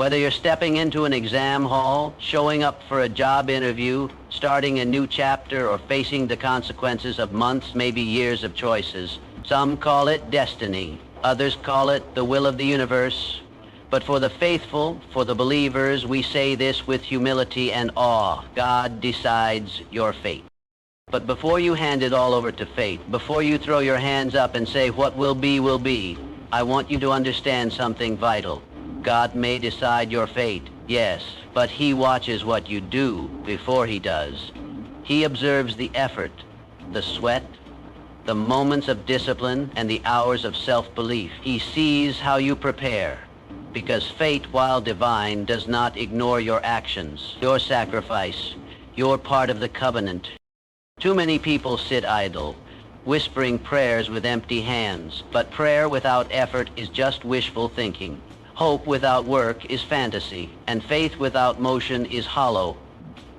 Whether you're stepping into an exam hall, showing up for a job interview, starting a new chapter, or facing the consequences of months, maybe years of choices, some call it destiny. Others call it the will of the universe. But for the faithful, for the believers, we say this with humility and awe: God decides your fate. But before you hand it all over to fate, before you throw your hands up and say what will be, I want you to understand something vital. God may decide your fate, yes, but He watches what you do before He does. He observes the effort, the sweat, the moments of discipline, and the hours of self-belief. He sees how you prepare, because fate, while divine, does not ignore your actions, your sacrifice, your part of the covenant. Too many people sit idle, whispering prayers with empty hands, but prayer without effort is just wishful thinking. Hope without work is fantasy, and faith without motion is hollow.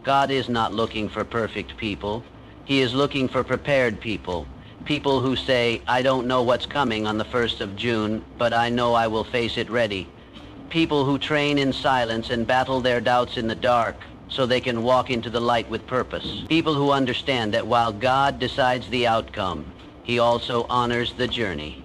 God is not looking for perfect people. He is looking for prepared people. People who say, I don't know what's coming on the 1st of June, but I know I will face it ready. People who train in silence and battle their doubts in the dark so they can walk into the light with purpose. People who understand that while God decides the outcome, He also honors the journey.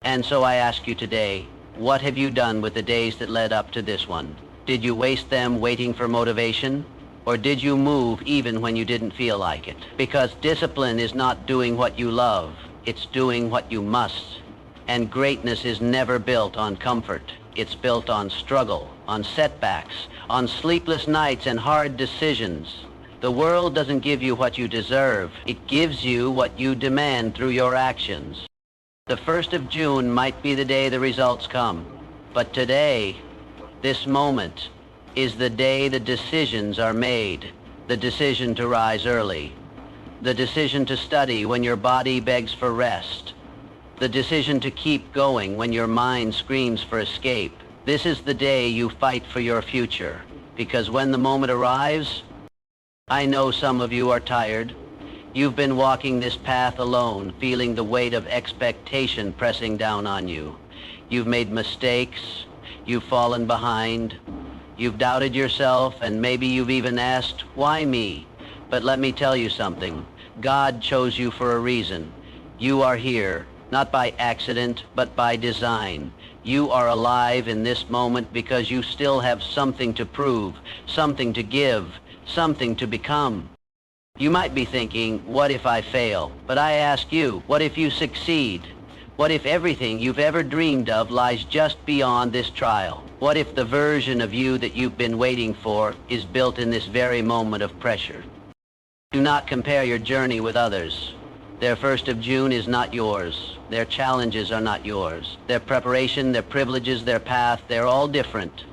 And so I ask you today, what have you done with the days that led up to this one? Did you waste them waiting for motivation? Or did you move even when you didn't feel like it? Because discipline is not doing what you love, it's doing what you must. And greatness is never built on comfort. It's built on struggle, on setbacks, on sleepless nights and hard decisions. The world doesn't give you what you deserve. It gives you what you demand through your actions. The 1st of June might be the day the results come, but today, this moment, is the day the decisions are made. The decision to rise early, the decision to study when your body begs for rest, the decision to keep going when your mind screams for escape. This is the day you fight for your future, because when the moment arrives, I know some of you are tired. You've been walking this path alone, feeling the weight of expectation pressing down on you. You've made mistakes, you've fallen behind, you've doubted yourself, and maybe you've even asked, why me? But let me tell you something. God chose you for a reason. You are here, not by accident, but by design. You are alive in this moment because you still have something to prove, something to give, something to become. You might be thinking, what if I fail? But I ask you, what if you succeed? What if everything you've ever dreamed of lies just beyond this trial? What if the version of you that you've been waiting for is built in this very moment of pressure? Do not compare your journey with others. Their 1st of June is not yours. Their challenges are not yours. Their preparation, their privileges, their path, they're all different.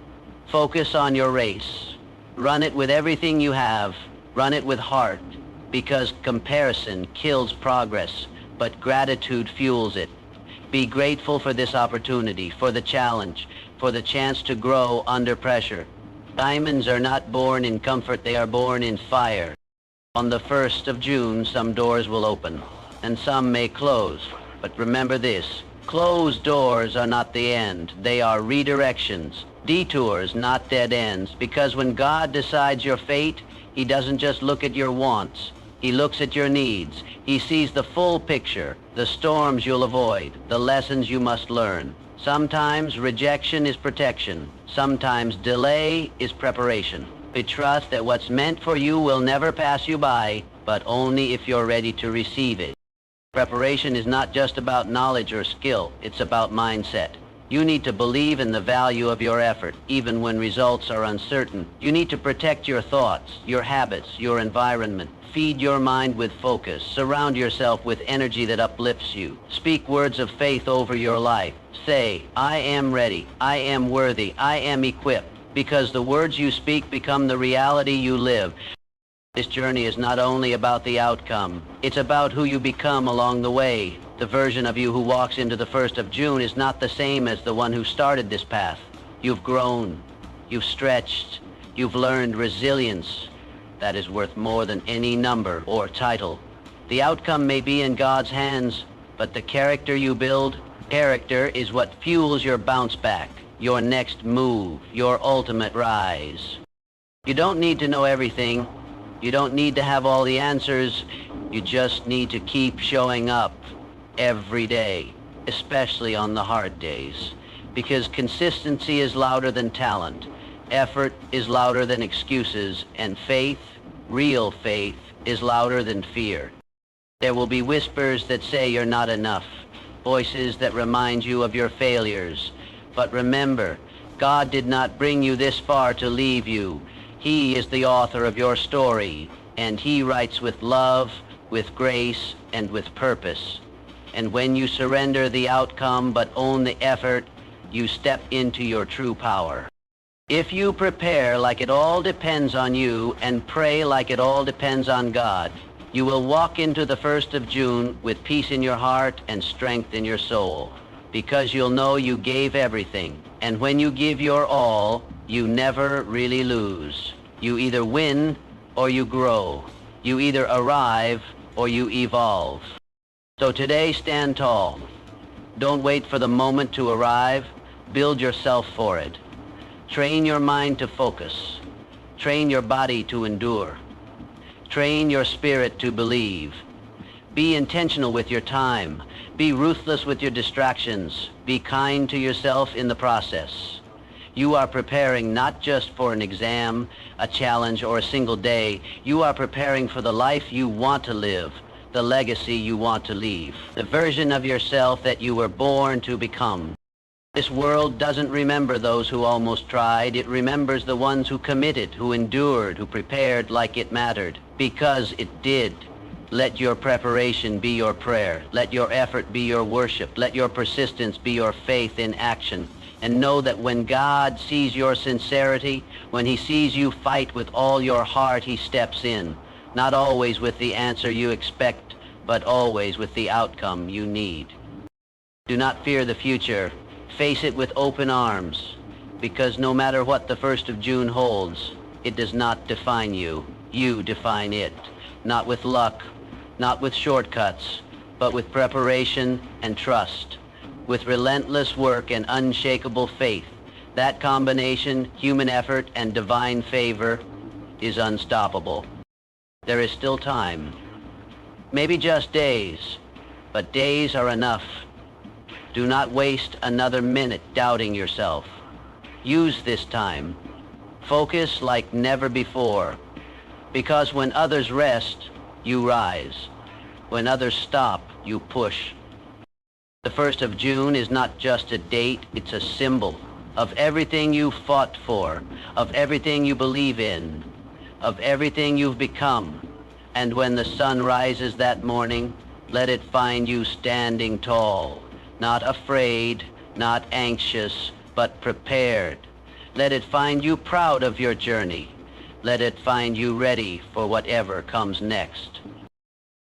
Focus on your race. Run it with everything you have. Run it with heart, because comparison kills progress, but gratitude fuels it. Be grateful for this opportunity, for the challenge, for the chance to grow under pressure. Diamonds are not born in comfort, they are born in fire. On the 1st of June, some doors will open, and some may close. But remember this, closed doors are not the end, they are redirections, detours, not dead ends, because when God decides your fate, He doesn't just look at your wants. He looks at your needs. He sees the full picture, the storms you'll avoid, the lessons you must learn. Sometimes rejection is protection. Sometimes delay is preparation. We trust that what's meant for you will never pass you by, but only if you're ready to receive it. Preparation is not just about knowledge or skill. It's about mindset. You need to believe in the value of your effort, even when results are uncertain. You need to protect your thoughts, your habits, your environment. Feed your mind with focus. Surround yourself with energy that uplifts you. Speak words of faith over your life. Say, I am ready, I am worthy, I am equipped, because the words you speak become the reality you live. This journey is not only about the outcome, it's about who you become along the way. The version of you who walks into the 1st of June is not the same as the one who started this path. You've grown, you've stretched, you've learned resilience. That is worth more than any number or title. The outcome may be in God's hands, but the character you build, character is what fuels your bounce back. your next move, your ultimate rise. You don't need to know everything. You don't need to have all the answers. You just need to keep showing up every day, especially on the hard days, because consistency is louder than talent, effort is louder than excuses, and faith, real faith, is louder than fear. There will be whispers that say you're not enough, voices that remind you of your failures. But remember, God did not bring you this far to leave you. He is the author of your story, and He writes with love, with grace, and with purpose. And when you surrender the outcome but own the effort, you step into your true power. If you prepare like it all depends on you and pray like it all depends on God, you will walk into the 1st of June with peace in your heart and strength in your soul, because you'll know you gave everything. And when you give your all, you never really lose. You either win or you grow. You either arrive or you evolve. So today, stand tall. Don't wait for the moment to arrive. Build yourself for it. Train your mind to focus. Train your body to endure. Train your spirit to believe. Be intentional with your time. Be ruthless with your distractions. Be kind to yourself in the process. You are preparing not just for an exam, a challenge, or a single day. You are preparing for the life you want to live, the legacy you want to leave, the version of yourself that you were born to become. This world doesn't remember those who almost tried. It remembers the ones who committed, who endured, who prepared like it mattered, because it did. Let your preparation be your prayer. Let your effort be your worship. Let your persistence be your faith in action. And know that when God sees your sincerity, when He sees you fight with all your heart, He steps in. Not always with the answer you expect, but always with the outcome you need. Do not fear the future. Face it with open arms, because no matter what the 1st of June holds, it does not define you. You define it. Not with luck, not with shortcuts, but with preparation and trust. With relentless work and unshakable faith. That combination, human effort and divine favor, is unstoppable. There is still time. Maybe just days, but days are enough. Do not waste another minute doubting yourself. Use this time. Focus like never before, because when others rest, you rise. When others stop, you push. The 1st of June is not just a date, it's a symbol of everything you fought for, of everything you believe in, of everything you've become. And when the sun rises that morning, let it find you standing tall, not afraid, not anxious, but prepared. Let it find you proud of your journey. Let it find you ready for whatever comes next.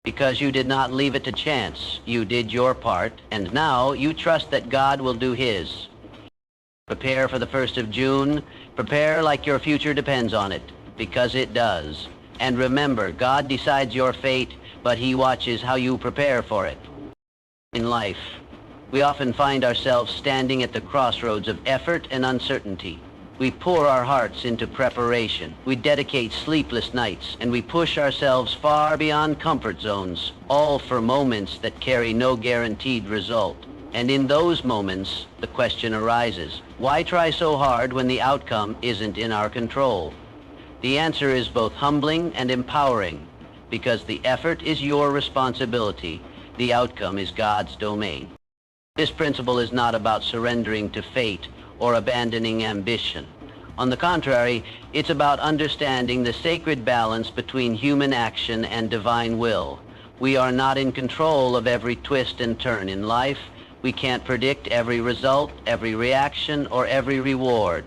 Because you did not leave it to chance. You did your part, and now you trust that God will do His. Prepare for the 1st of June. Prepare like your future depends on it, because it does. And remember, God decides your fate, but He watches how you prepare for it. In life, we often find ourselves standing at the crossroads of effort and uncertainty. We pour our hearts into preparation. We dedicate sleepless nights, and we push ourselves far beyond comfort zones, all for moments that carry no guaranteed result. And in those moments, the question arises, why try so hard when the outcome isn't in our control? The answer is both humbling and empowering, because the effort is your responsibility. The outcome is God's domain. This principle is not about surrendering to fate or abandoning ambition. On the contrary, it's about understanding the sacred balance between human action and divine will. We are not in control of every twist and turn in life. We can't predict every result, every reaction, or every reward.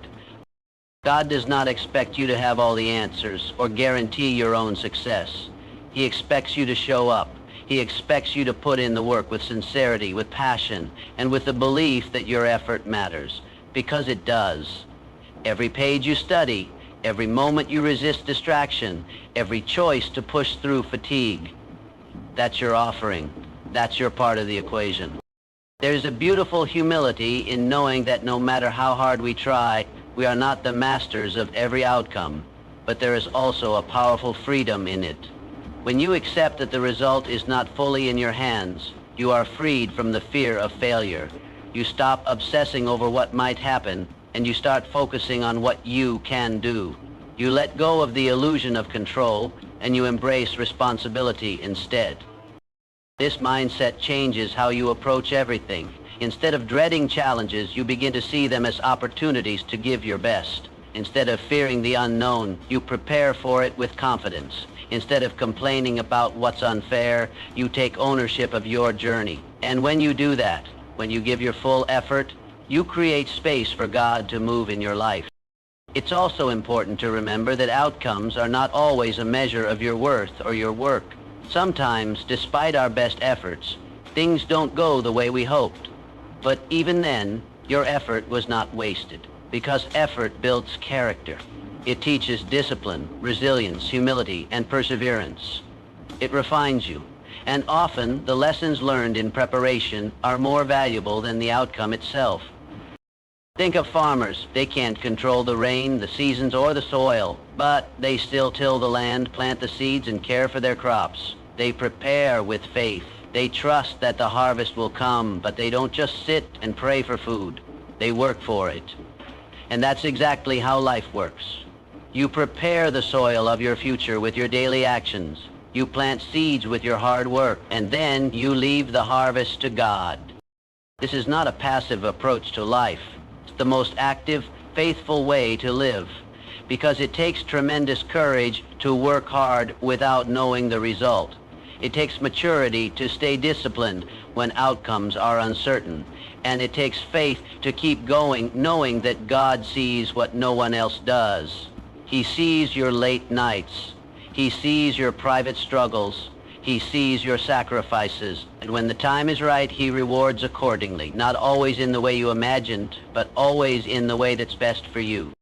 God does not expect you to have all the answers or guarantee your own success. He expects you to show up. He expects you to put in the work with sincerity, with passion, and with the belief that your effort matters. Because it does. Every page you study, every moment you resist distraction, every choice to push through fatigue, that's your offering. That's your part of the equation. There's a beautiful humility in knowing that no matter how hard we try, we are not the masters of every outcome, but there is also a powerful freedom in it. When you accept that the result is not fully in your hands, you are freed from the fear of failure. You stop obsessing over what might happen, and you start focusing on what you can do. You let go of the illusion of control, and you embrace responsibility instead. This mindset changes how you approach everything. Instead of dreading challenges, you begin to see them as opportunities to give your best. Instead of fearing the unknown, you prepare for it with confidence. Instead of complaining about what's unfair, you take ownership of your journey. And when you do that, when you give your full effort, you create space for God to move in your life. It's also important to remember that outcomes are not always a measure of your worth or your work. Sometimes, despite our best efforts, things don't go the way we hoped. But even then, your effort was not wasted, because effort builds character. It teaches discipline, resilience, humility, and perseverance. It refines you, and often the lessons learned in preparation are more valuable than the outcome itself. Think of farmers. They can't control the rain, the seasons, or the soil, but they still till the land, plant the seeds, and care for their crops. They prepare with faith. They trust that the harvest will come, but they don't just sit and pray for food. They work for it. And that's exactly how life works. You prepare the soil of your future with your daily actions. You plant seeds with your hard work, and then you leave the harvest to God. This is not a passive approach to life. It's the most active, faithful way to live, because it takes tremendous courage to work hard without knowing the result. It takes maturity to stay disciplined when outcomes are uncertain, and it takes faith to keep going, knowing that God sees what no one else does. He sees your late nights. He sees your private struggles. He sees your sacrifices. And when the time is right, he rewards accordingly, not always in the way you imagined, but always in the way that's best for you.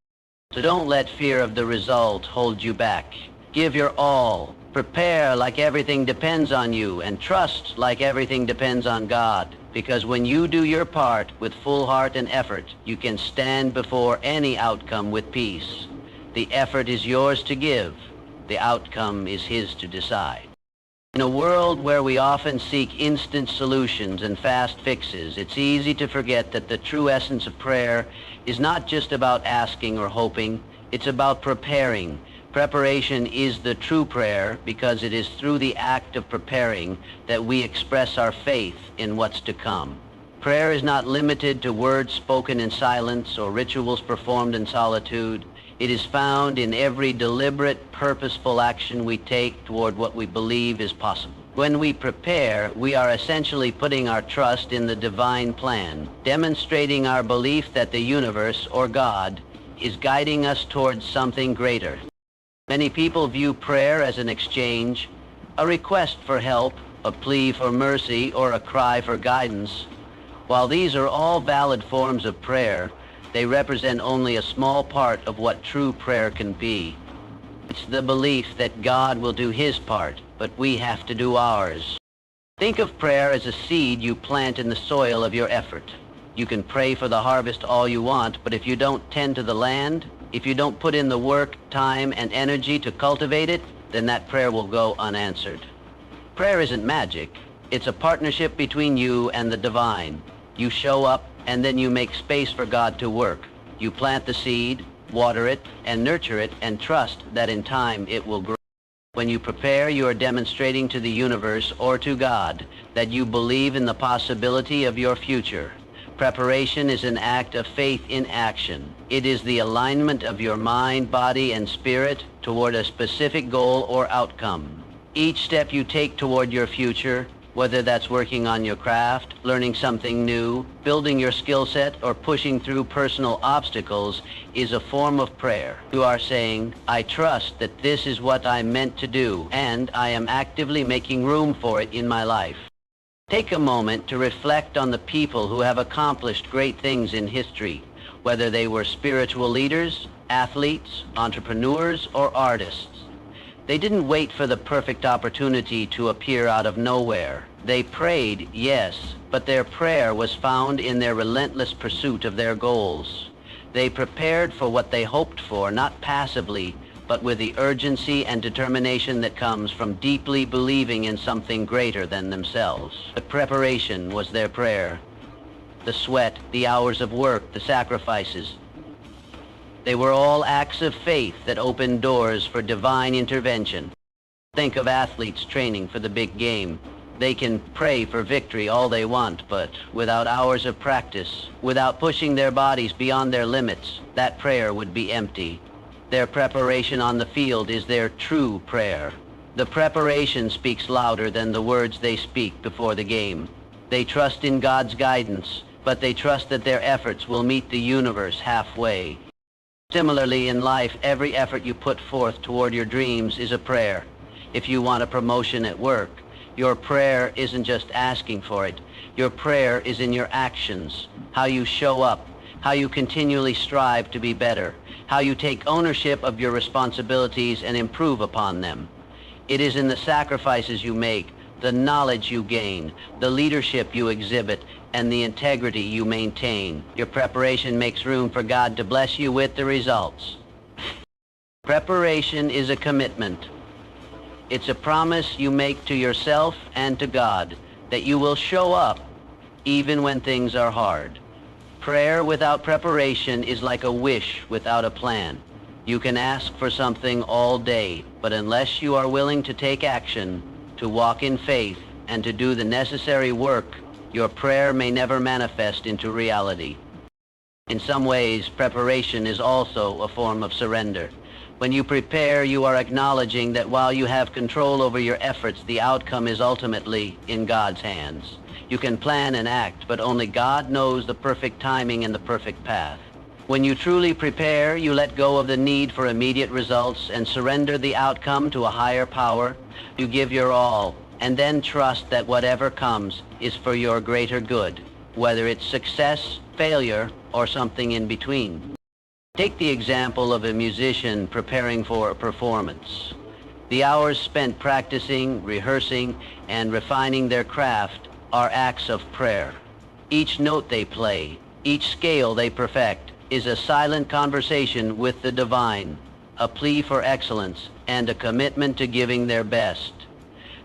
So don't let fear of the result hold you back. Give your all. Prepare like everything depends on you, and trust like everything depends on God. Because when you do your part with full heart and effort, you can stand before any outcome with peace. The effort is yours to give. The outcome is his to decide. In a world where we often seek instant solutions and fast fixes, it's easy to forget that the true essence of prayer is not just about asking or hoping. It's about preparing. Preparation is the true prayer, because it is through the act of preparing that we express our faith in what's to come. Prayer is not limited to words spoken in silence or rituals performed in solitude. It is found in every deliberate, purposeful action we take toward what we believe is possible. When we prepare, we are essentially putting our trust in the divine plan, demonstrating our belief that the universe, or God, is guiding us towards something greater. Many people view prayer as an exchange, a request for help, a plea for mercy, or a cry for guidance. While these are all valid forms of prayer, they represent only a small part of what true prayer can be. It's the belief that God will do his part, but we have to do ours. Think of prayer as a seed you plant in the soil of your effort. You can pray for the harvest all you want, but if you don't tend to the land, if you don't put in the work, time, and energy to cultivate it, then that prayer will go unanswered. Prayer isn't magic. It's a partnership between you and the divine. You show up, and then you make space for God to work. You plant the seed, water it, and nurture it, and trust that in time it will grow. When you prepare, you are demonstrating to the universe or to God that you believe in the possibility of your future. Preparation is an act of faith in action. It is the alignment of your mind, body, and spirit toward a specific goal or outcome. Each step you take toward your future, whether that's working on your craft, learning something new, building your skill set, or pushing through personal obstacles, is a form of prayer. You are saying, I trust that this is what I'm meant to do, and I am actively making room for it in my life. Take a moment to reflect on the people who have accomplished great things in history, whether they were spiritual leaders, athletes, entrepreneurs, or artists. They didn't wait for the perfect opportunity to appear out of nowhere. They prayed, yes, but their prayer was found in their relentless pursuit of their goals. They prepared for what they hoped for, not passively, but with the urgency and determination that comes from deeply believing in something greater than themselves. The preparation was their prayer. The sweat, the hours of work, the sacrifices. They were all acts of faith that opened doors for divine intervention. Think of athletes training for the big game. They can pray for victory all they want, but without hours of practice, without pushing their bodies beyond their limits, that prayer would be empty. Their preparation on the field is their true prayer. The preparation speaks louder than the words they speak before the game. They trust in God's guidance, but they trust that their efforts will meet the universe halfway. Similarly, in life, every effort you put forth toward your dreams is a prayer. If you want a promotion at work, your prayer isn't just asking for it. Your prayer is in your actions, how you show up, how you continually strive to be better, how you take ownership of your responsibilities and improve upon them. It is in the sacrifices you make, the knowledge you gain, the leadership you exhibit, and the integrity you maintain. Your preparation makes room for God to bless you with the results. Preparation is a commitment. It's a promise you make to yourself and to God that you will show up even when things are hard. Prayer without preparation is like a wish without a plan. You can ask for something all day, but unless you are willing to take action, to walk in faith, and to do the necessary work, your prayer may never manifest into reality. In some ways, preparation is also a form of surrender. When you prepare, you are acknowledging that while you have control over your efforts, the outcome is ultimately in God's hands. You can plan and act, but only God knows the perfect timing and the perfect path. When you truly prepare, you let go of the need for immediate results and surrender the outcome to a higher power. You give your all, and then trust that whatever comes is for your greater good, whether it's success, failure, or something in between. Take the example of a musician preparing for a performance. The hours spent practicing, rehearsing, and refining their craft are acts of prayer. Each note they play, each scale they perfect, is a silent conversation with the divine, a plea for excellence, and a commitment to giving their best.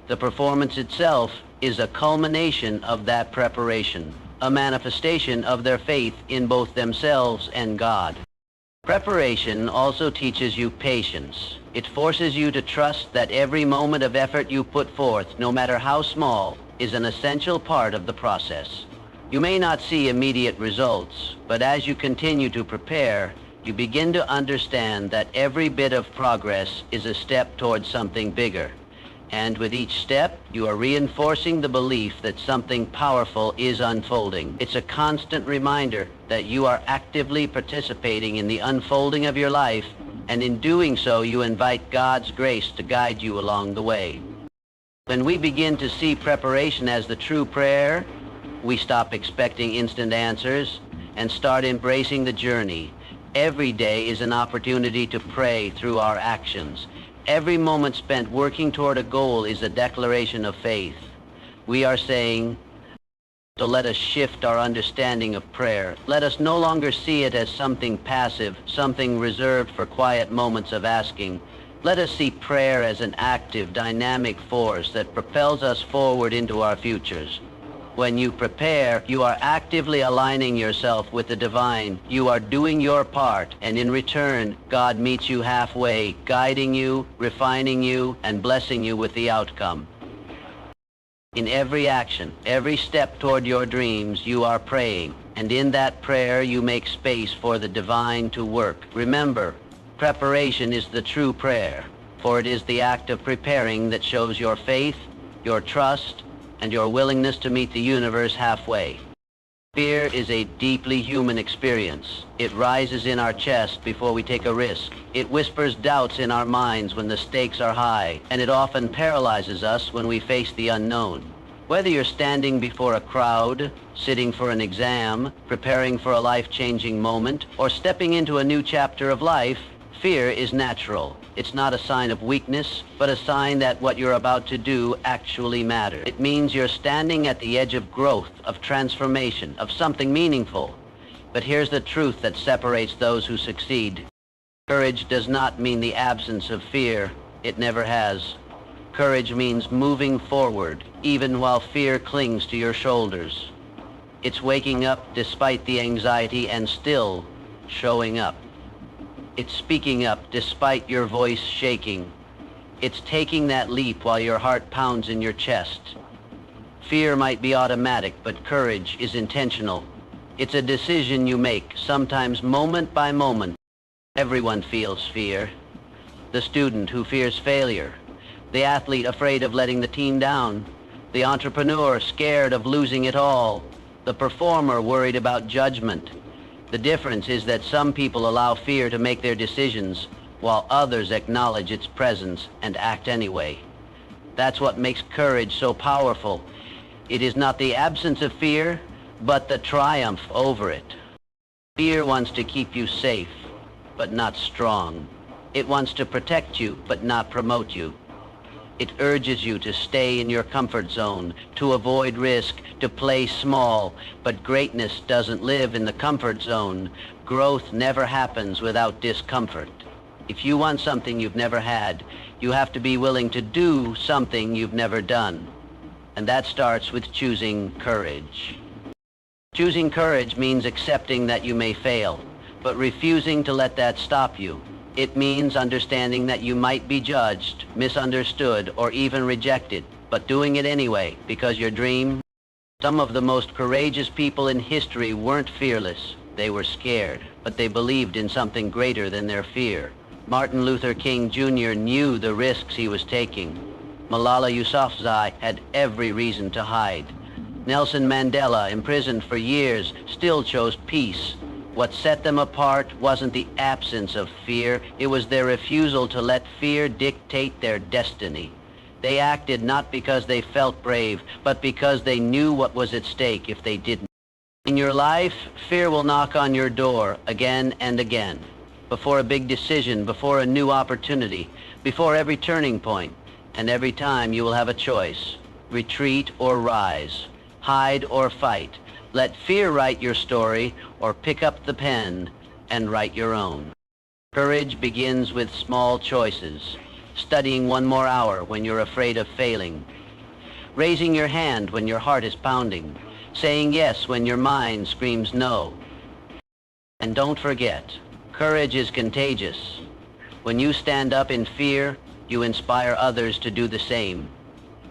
The performance itself is a culmination of that preparation, a manifestation of their faith in both themselves and God. Preparation also teaches you patience. It forces you to trust that every moment of effort you put forth, no matter how small, is an essential part of the process. You may not see immediate results, but as you continue to prepare, you begin to understand that every bit of progress is a step towards something bigger. And with each step, you are reinforcing the belief that something powerful is unfolding. It's a constant reminder that you are actively participating in the unfolding of your life, and in doing so, you invite God's grace to guide you along the way. When we begin to see preparation as the true prayer, we stop expecting instant answers and start embracing the journey. Every day is an opportunity to pray through our actions. Every moment spent working toward a goal is a declaration of faith. We are saying, so let us shift our understanding of prayer. Let us no longer see it as something passive, something reserved for quiet moments of asking. Let us see prayer as an active, dynamic force that propels us forward into our futures. When you prepare, you are actively aligning yourself with the divine. You are doing your part, and in return, God meets you halfway, guiding you, refining you, and blessing you with the outcome. In every action, every step toward your dreams, you are praying, and in that prayer, you make space for the divine to work. Remember, preparation is the true prayer, for it is the act of preparing that shows your faith, your trust, and your willingness to meet the universe halfway. Fear is a deeply human experience. It rises in our chest before we take a risk. It whispers doubts in our minds when the stakes are high, and it often paralyzes us when we face the unknown. Whether you're standing before a crowd, sitting for an exam, preparing for a life-changing moment, or stepping into a new chapter of life, Fear is natural. It's not a sign of weakness, but a sign that what you're about to do actually matters. It means you're standing at the edge of growth, of transformation, of something meaningful. But here's the truth that separates those who succeed. Courage does not mean the absence of fear. It never has. Courage means moving forward, even while fear clings to your shoulders. It's waking up despite the anxiety and still showing up. It's speaking up despite your voice shaking. It's taking that leap while your heart pounds in your chest. Fear might be automatic, but courage is intentional. It's a decision you make, sometimes moment by moment. Everyone feels fear. The student who fears failure. The athlete afraid of letting the team down. The entrepreneur scared of losing it all. The performer worried about judgment. The difference is that some people allow fear to make their decisions, while others acknowledge its presence and act anyway. That's what makes courage so powerful. It is not the absence of fear, but the triumph over it. Fear wants to keep you safe, but not strong. It wants to protect you, but not promote you. It urges you to stay in your comfort zone, to avoid risk, to play small. But greatness doesn't live in the comfort zone. Growth never happens without discomfort. If you want something you've never had, you have to be willing to do something you've never done. And that starts with choosing courage. Choosing courage means accepting that you may fail, but refusing to let that stop you. It means understanding that you might be judged, misunderstood, or even rejected, but doing it anyway because your dream. Some of the most courageous people in history weren't fearless. They were scared, but they believed in something greater than their fear. Martin Luther King Jr. knew the risks he was taking. Malala Yousafzai had every reason to hide. Nelson Mandela, imprisoned for years, still chose peace. What set them apart wasn't the absence of fear, it was their refusal to let fear dictate their destiny. They acted not because they felt brave, but because they knew what was at stake if they didn't. In your life, fear will knock on your door again and again. Before a big decision, before a new opportunity, before every turning point, and every time you will have a choice. Retreat or rise, hide or fight. Let fear write your story, or pick up the pen and write your own. Courage begins with small choices. Studying one more hour when you're afraid of failing. Raising your hand when your heart is pounding. Saying yes when your mind screams no. And don't forget, courage is contagious. When you stand up in fear, you inspire others to do the same.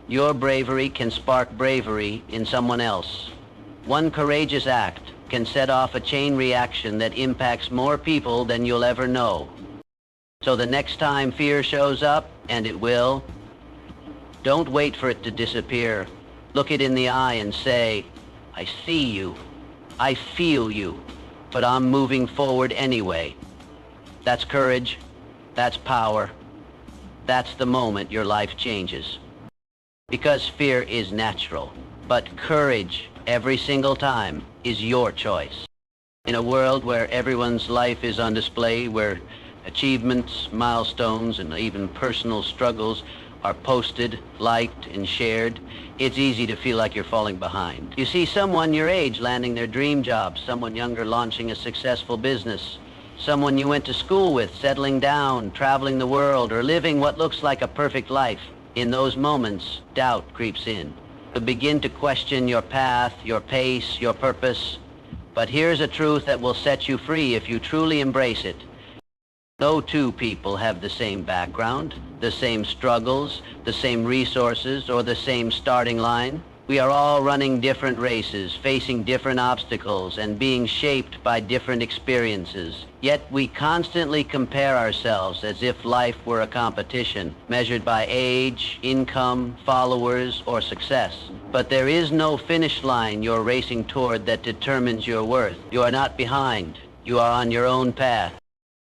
Your bravery can spark bravery in someone else. One courageous act can set off a chain reaction that impacts more people than you'll ever know. So the next time fear shows up, and it will, don't wait for it to disappear. Look it in the eye and say, I see you, I feel you, but I'm moving forward anyway. That's courage, that's power, that's the moment your life changes. Because fear is natural, but courage, every single time, is your choice. In a world where everyone's life is on display, where achievements, milestones, and even personal struggles are posted, liked, and shared, it's easy to feel like you're falling behind. You see someone your age landing their dream job, someone younger launching a successful business, someone you went to school with settling down, traveling the world, or living what looks like a perfect life. In those moments, doubt creeps in. You begin to question your path, your pace, your purpose. But here's a truth that will set you free if you truly embrace it. No two people have the same background, the same struggles, the same resources, or the same starting line. We are all running different races, facing different obstacles, and being shaped by different experiences. Yet we constantly compare ourselves as if life were a competition, measured by age, income, followers, or success. But there is no finish line you're racing toward that determines your worth. You are not behind. You are on your own path.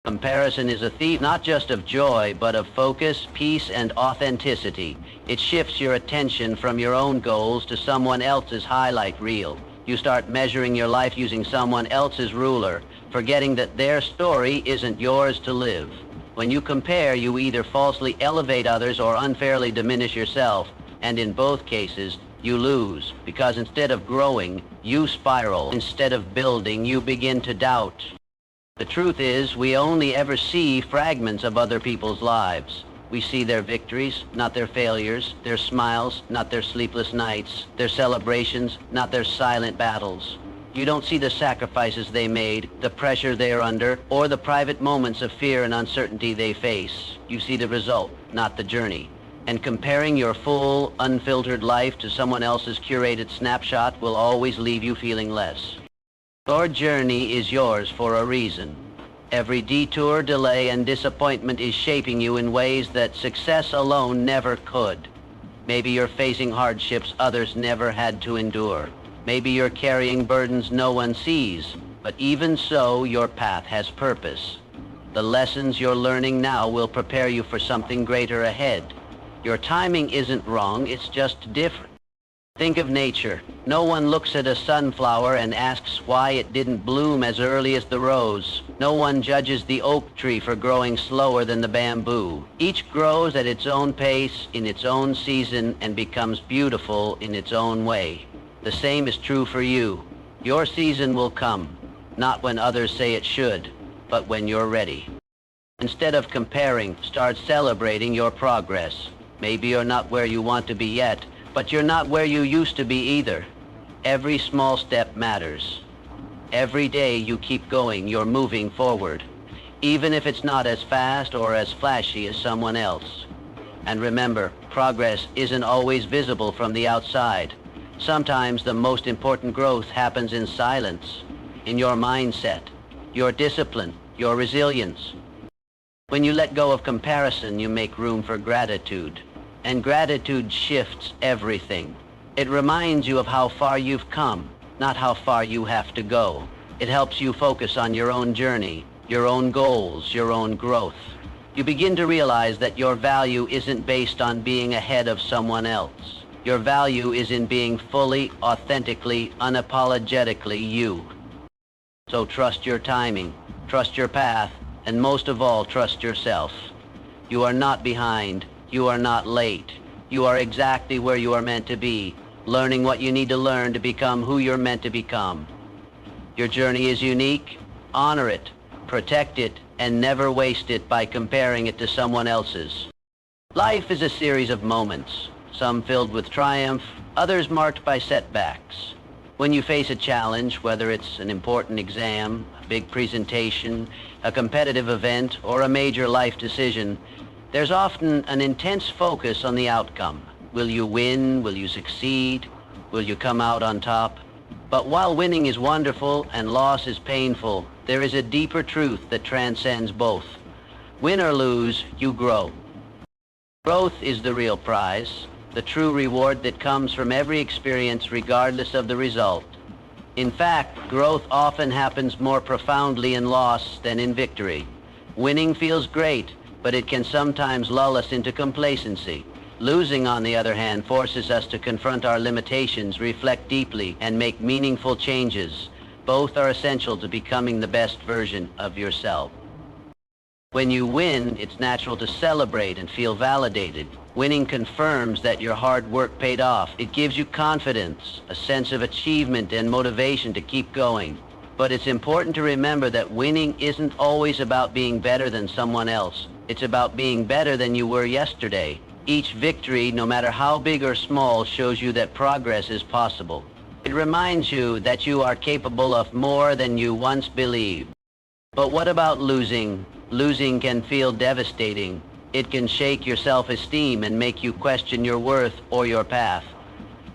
Comparison is a thief not just of joy, but of focus, peace, and authenticity. It shifts your attention from your own goals to someone else's highlight reel. You start measuring your life using someone else's ruler, forgetting that their story isn't yours to live. When you compare, you either falsely elevate others or unfairly diminish yourself, and in both cases, you lose, because instead of growing, you spiral. Instead of building, you begin to doubt. The truth is, we only ever see fragments of other people's lives. We see their victories, not their failures, their smiles, not their sleepless nights, their celebrations, not their silent battles. You don't see the sacrifices they made, the pressure they are under, or the private moments of fear and uncertainty they face. You see the result, not the journey. And comparing your full, unfiltered life to someone else's curated snapshot will always leave you feeling less. Your journey is yours for a reason. Every detour, delay, and disappointment is shaping you in ways that success alone never could. Maybe you're facing hardships others never had to endure. Maybe you're carrying burdens no one sees, but even so, your path has purpose. The lessons you're learning now will prepare you for something greater ahead. Your timing isn't wrong, it's just different. Think of nature. No one looks at a sunflower and asks why it didn't bloom as early as the rose. No one judges the oak tree for growing slower than the bamboo. Each grows at its own pace, in its own season, and becomes beautiful in its own way. The same is true for you. Your season will come, not when others say it should, but when you're ready. Instead of comparing, start celebrating your progress. Maybe you're not where you want to be yet, but you're not where you used to be either. Every small step matters. Every day you keep going, you're moving forward, even if it's not as fast or as flashy as someone else. And remember, progress isn't always visible from the outside. Sometimes the most important growth happens in silence, in your mindset, your discipline, your resilience. When you let go of comparison, you make room for gratitude. And gratitude shifts everything. It reminds you of how far you've come, not how far you have to go. It helps you focus on your own journey, your own goals, your own growth. You begin to realize that your value isn't based on being ahead of someone else. Your value is in being fully, authentically, unapologetically you. So trust your timing, trust your path, and most of all, trust yourself. You are not behind. You are not late. You are exactly where you are meant to be, learning what you need to learn to become who you're meant to become. Your journey is unique. Honor it, protect it, and never waste it by comparing it to someone else's. Life is a series of moments. Some filled with triumph, others marked by setbacks. When you face a challenge, whether it's an important exam, a big presentation, a competitive event, or a major life decision, there's often an intense focus on the outcome. Will you win? Will you succeed? Will you come out on top? But while winning is wonderful and loss is painful, there is a deeper truth that transcends both. Win or lose, you grow. Growth is the real prize, the true reward that comes from every experience regardless of the result. In fact, growth often happens more profoundly in loss than in victory. Winning feels great, but it can sometimes lull us into complacency. Losing, on the other hand, forces us to confront our limitations, reflect deeply, and make meaningful changes. Both are essential to becoming the best version of yourself. When you win, it's natural to celebrate and feel validated. Winning confirms that your hard work paid off. It gives you confidence, a sense of achievement and motivation to keep going. But it's important to remember that winning isn't always about being better than someone else. It's about being better than you were yesterday. Each victory, no matter how big or small, shows you that progress is possible. It reminds you that you are capable of more than you once believed. But what about losing? Losing can feel devastating. It can shake your self-esteem and make you question your worth or your path.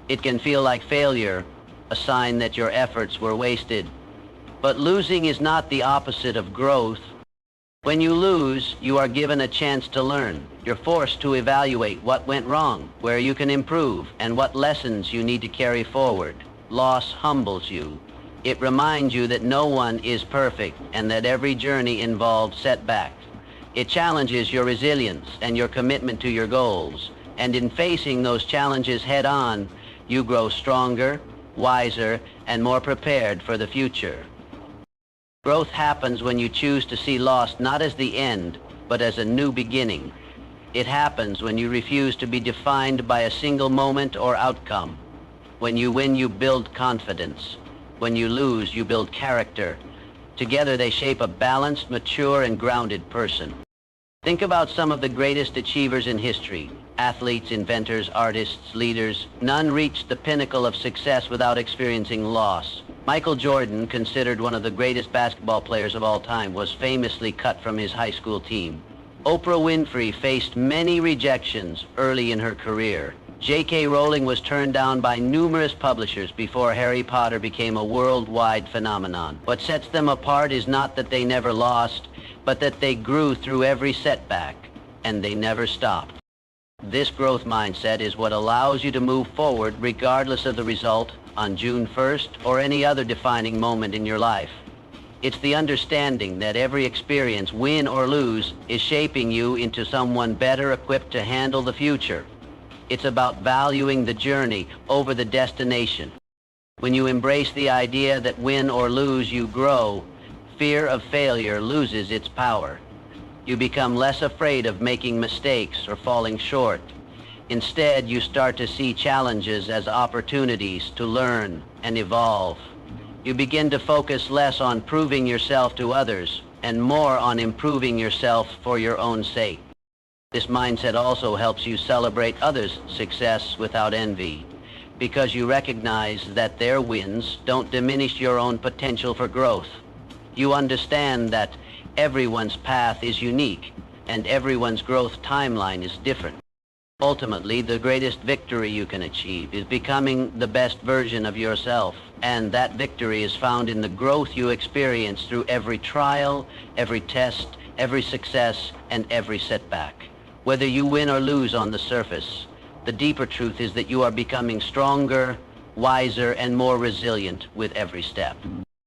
It can feel like failure, a sign that your efforts were wasted. But losing is not the opposite of growth. When you lose, you are given a chance to learn. You're forced to evaluate what went wrong, where you can improve, and what lessons you need to carry forward. Loss humbles you. It reminds you that no one is perfect and that every journey involves setbacks. It challenges your resilience and your commitment to your goals. And in facing those challenges head-on, you grow stronger, wiser, and more prepared for the future. Growth happens when you choose to see loss not as the end, but as a new beginning. It happens when you refuse to be defined by a single moment or outcome. When you win, you build confidence. When you lose, you build character. Together they shape a balanced, mature, and grounded person. Think about some of the greatest achievers in history. Athletes, inventors, artists, leaders. None reached the pinnacle of success without experiencing loss. Michael Jordan, considered one of the greatest basketball players of all time, was famously cut from his high school team. Oprah Winfrey faced many rejections early in her career. J.K. Rowling was turned down by numerous publishers before Harry Potter became a worldwide phenomenon. What sets them apart is not that they never lost, but that they grew through every setback, and they never stopped. This growth mindset is what allows you to move forward regardless of the result on June 1st or any other defining moment in your life. It's the understanding that every experience, win or lose, is shaping you into someone better equipped to handle the future. It's about valuing the journey over the destination. When you embrace the idea that win or lose, you grow, fear of failure loses its power. You become less afraid of making mistakes or falling short. Instead, you start to see challenges as opportunities to learn and evolve. You begin to focus less on proving yourself to others and more on improving yourself for your own sake. This mindset also helps you celebrate others' success without envy, because you recognize that their wins don't diminish your own potential for growth. You understand that everyone's path is unique and everyone's growth timeline is different. Ultimately, the greatest victory you can achieve is becoming the best version of yourself, and that victory is found in the growth you experience through every trial, every test, every success, and every setback. Whether you win or lose on the surface, the deeper truth is that you are becoming stronger, wiser, and more resilient with every step.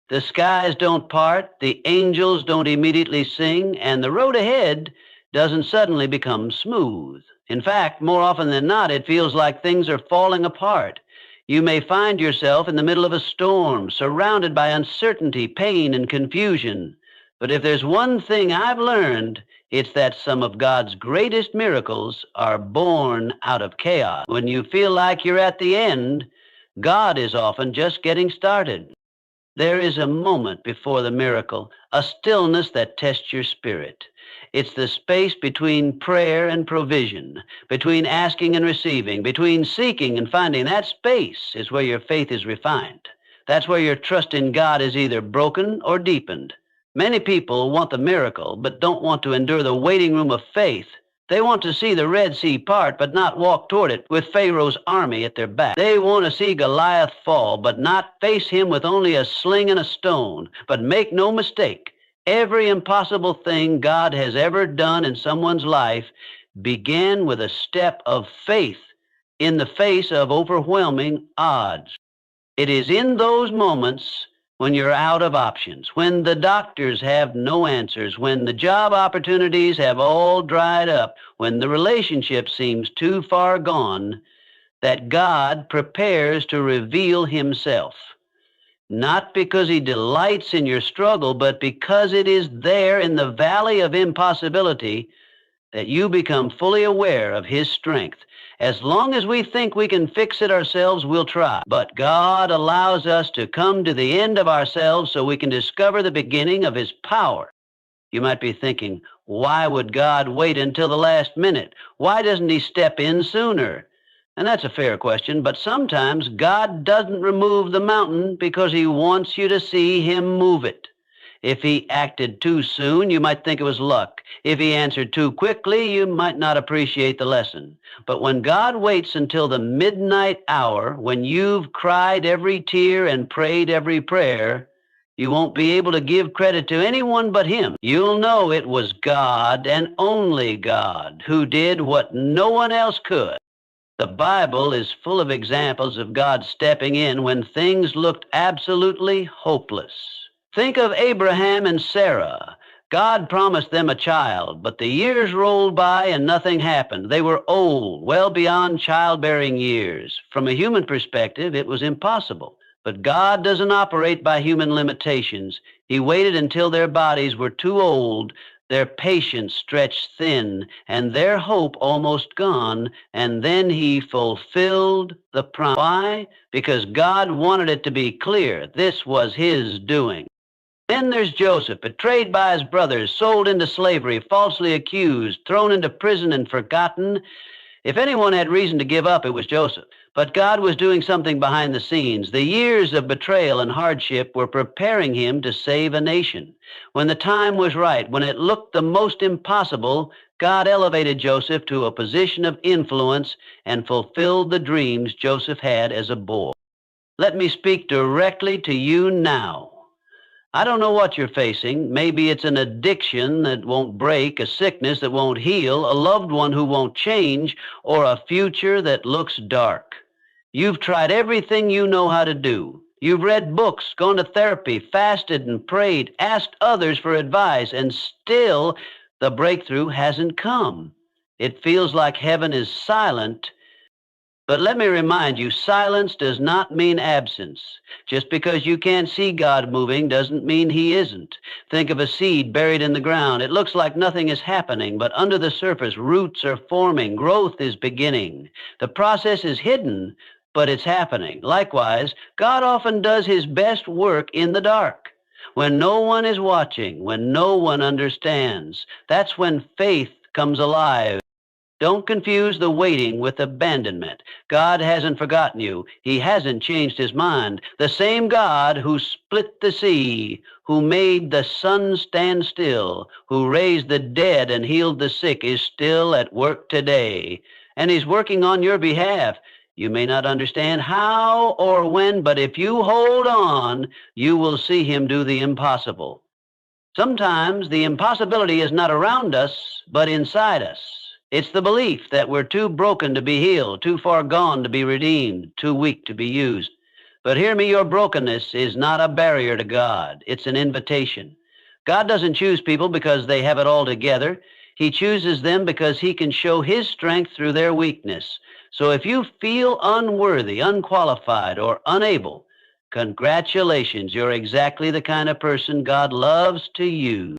The skies don't part, the angels don't immediately sing, and the road ahead doesn't suddenly become smooth. In fact, more often than not, it feels like things are falling apart. You may find yourself in the middle of a storm, surrounded by uncertainty, pain, and confusion. But if there's one thing I've learned, it's that some of God's greatest miracles are born out of chaos. When you feel like you're at the end, God is often just getting started. There is a moment before the miracle, a stillness that tests your spirit. It's the space between prayer and provision, between asking and receiving, between seeking and finding. That space is where your faith is refined. That's where your trust in God is either broken or deepened. Many people want the miracle, but don't want to endure the waiting room of faith. They want to see the Red Sea part, but not walk toward it with Pharaoh's army at their back. They want to see Goliath fall, but not face him with only a sling and a stone. But make no mistake, every impossible thing God has ever done in someone's life began with a step of faith in the face of overwhelming odds. It is in those moments when you're out of options, when the doctors have no answers, when the job opportunities have all dried up, when the relationship seems too far gone, that God prepares to reveal himself. Not because he delights in your struggle, but because it is there in the valley of impossibility that you become fully aware of his strength. As long as we think we can fix it ourselves, we'll try. But God allows us to come to the end of ourselves so we can discover the beginning of his power. You might be thinking, why would God wait until the last minute? Why doesn't he step in sooner? And that's a fair question, but sometimes God doesn't remove the mountain because he wants you to see him move it. If he acted too soon, you might think it was luck. If he answered too quickly, you might not appreciate the lesson. But when God waits until the midnight hour, when you've cried every tear and prayed every prayer, you won't be able to give credit to anyone but him. You'll know it was God and only God who did what no one else could. The Bible is full of examples of God stepping in when things looked absolutely hopeless. Think of Abraham and Sarah. God promised them a child, but the years rolled by and nothing happened. They were old, well beyond childbearing years. From a human perspective, it was impossible. But God doesn't operate by human limitations. He waited until their bodies were too old, their patience stretched thin, and their hope almost gone, and then he fulfilled the promise. Why? Because God wanted it to be clear this was his doing. Then there's Joseph, betrayed by his brothers, sold into slavery, falsely accused, thrown into prison and forgotten. If anyone had reason to give up, it was Joseph. But God was doing something behind the scenes. The years of betrayal and hardship were preparing him to save a nation. When the time was right, when it looked the most impossible, God elevated Joseph to a position of influence and fulfilled the dreams Joseph had as a boy. Let me speak directly to you now. I don't know what you're facing. Maybe it's an addiction that won't break, a sickness that won't heal, a loved one who won't change, or a future that looks dark. You've tried everything you know how to do. You've read books, gone to therapy, fasted and prayed, asked others for advice, and still the breakthrough hasn't come. It feels like heaven is silent. But let me remind you, silence does not mean absence. Just because you can't see God moving doesn't mean he isn't. Think of a seed buried in the ground. It looks like nothing is happening, but under the surface, roots are forming, growth is beginning. The process is hidden, but it's happening. Likewise, God often does his best work in the dark. When no one is watching, when no one understands, that's when faith comes alive. Don't confuse the waiting with abandonment. God hasn't forgotten you. He hasn't changed his mind. The same God who split the sea, who made the sun stand still, who raised the dead and healed the sick is still at work today. And he's working on your behalf. You may not understand how or when, but if you hold on, you will see him do the impossible. Sometimes the impossibility is not around us, but inside us. It's the belief that we're too broken to be healed, too far gone to be redeemed, too weak to be used. But hear me, your brokenness is not a barrier to God. It's an invitation. God doesn't choose people because they have it all together. He chooses them because he can show his strength through their weakness. So if you feel unworthy, unqualified, or unable, congratulations, you're exactly the kind of person God loves to use.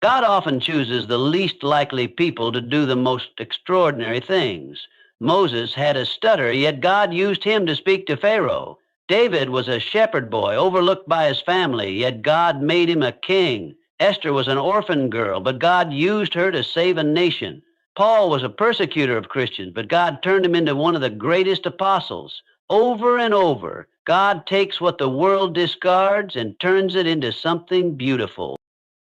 God often chooses the least likely people to do the most extraordinary things. Moses had a stutter, yet God used him to speak to Pharaoh. David was a shepherd boy, overlooked by his family, yet God made him a king. Esther was an orphan girl, but God used her to save a nation. Paul was a persecutor of Christians, but God turned him into one of the greatest apostles. Over and over, God takes what the world discards and turns it into something beautiful.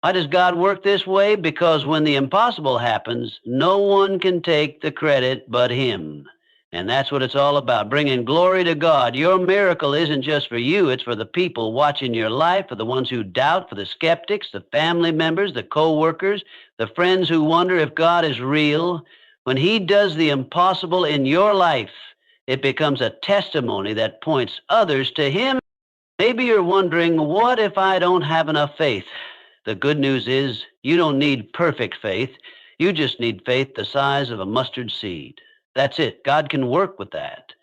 Why does God work this way? Because when the impossible happens, no one can take the credit but him. And that's what it's all about, bringing glory to God. Your miracle isn't just for you, it's for the people watching your life, for the ones who doubt, for the skeptics, the family members, the co-workers, the friends who wonder if God is real. When he does the impossible in your life, it becomes a testimony that points others to him. Maybe you're wondering, what if I don't have enough faith? The good news is you don't need perfect faith. You just need faith the size of a mustard seed. That's it. God can work with that.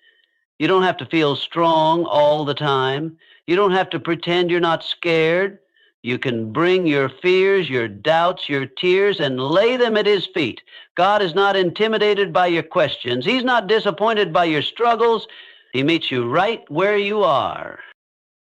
You don't have to feel strong all the time. You don't have to pretend you're not scared. You can bring your fears, your doubts, your tears, and lay them at his feet. God is not intimidated by your questions. He's not disappointed by your struggles. He meets you right where you are.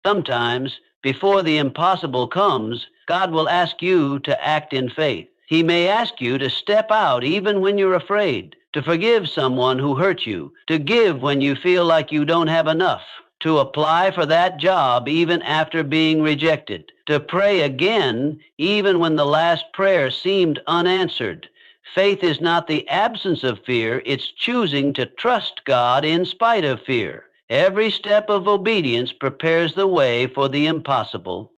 Sometimes, before the impossible comes, God will ask you to act in faith. He may ask you to step out even when you're afraid, to forgive someone who hurt you, to give when you feel like you don't have enough, to apply for that job even after being rejected, to pray again even when the last prayer seemed unanswered. Faith is not the absence of fear, it's choosing to trust God in spite of fear. Every step of obedience prepares the way for the impossible.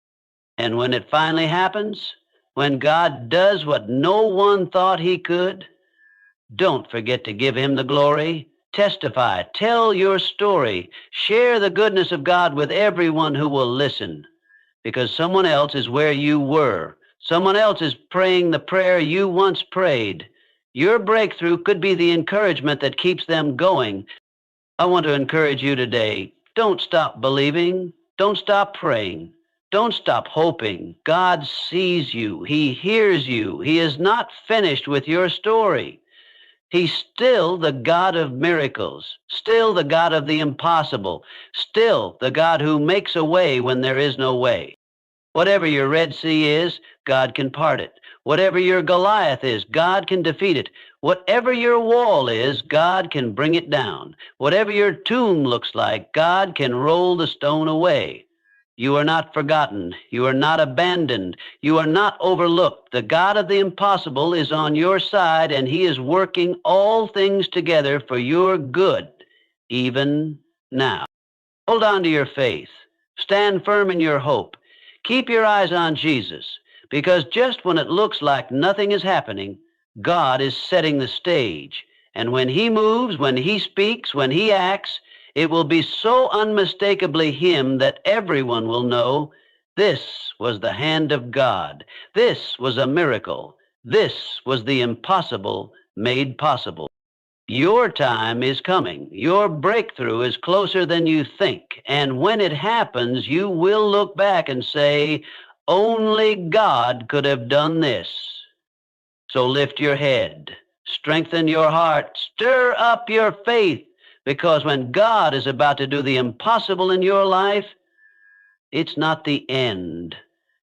And when it finally happens, when God does what no one thought he could, don't forget to give him the glory. Testify, tell your story, share the goodness of God with everyone who will listen, because someone else is where you were. Someone else is praying the prayer you once prayed. Your breakthrough could be the encouragement that keeps them going. I want to encourage you today. Don't stop believing. Don't stop praying. Don't stop hoping. God sees you. He hears you. He is not finished with your story. He's still the God of miracles, still the God of the impossible, still the God who makes a way when there is no way. Whatever your Red Sea is, God can part it. Whatever your Goliath is, God can defeat it. Whatever your wall is, God can bring it down. Whatever your tomb looks like, God can roll the stone away. You are not forgotten. You are not abandoned. You are not overlooked. The God of the impossible is on your side, and he is working all things together for your good, even now. Hold on to your faith. Stand firm in your hope. Keep your eyes on Jesus, because just when it looks like nothing is happening, God is setting the stage. And when he moves, when he speaks, when he acts, it will be so unmistakably him that everyone will know this was the hand of God. This was a miracle. This was the impossible made possible. Your time is coming. Your breakthrough is closer than you think. And when it happens, you will look back and say, only God could have done this. So lift your head, strengthen your heart, stir up your faith, because when God is about to do the impossible in your life, it's not the end.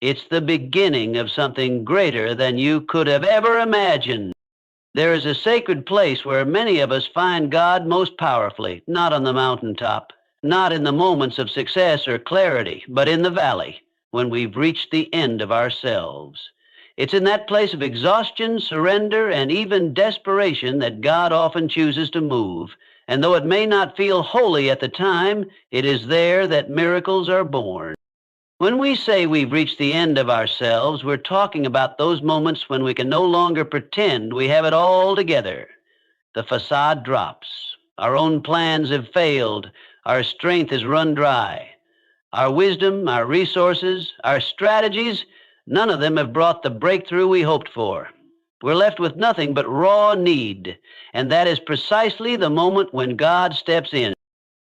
It's the beginning of something greater than you could have ever imagined. There is a sacred place where many of us find God most powerfully, not on the mountaintop, not in the moments of success or clarity, but in the valley, when we've reached the end of ourselves. It's in that place of exhaustion, surrender, and even desperation that God often chooses to move. And though it may not feel holy at the time, it is there that miracles are born. When we say we've reached the end of ourselves, we're talking about those moments when we can no longer pretend we have it all together. The facade drops. Our own plans have failed. Our strength has run dry. Our wisdom, our resources, our strategies, none of them have brought the breakthrough we hoped for. We're left with nothing but raw need, and that is precisely the moment when God steps in.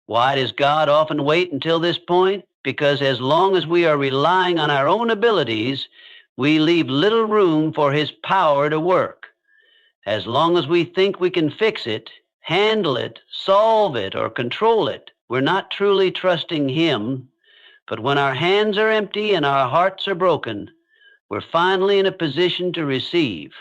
Why does God often wait until this point? Because as long as we are relying on our own abilities, we leave little room for his power to work. As long as we think we can fix it, handle it, solve it, or control it, we're not truly trusting him. But when our hands are empty and our hearts are broken, we're finally in a position to receive.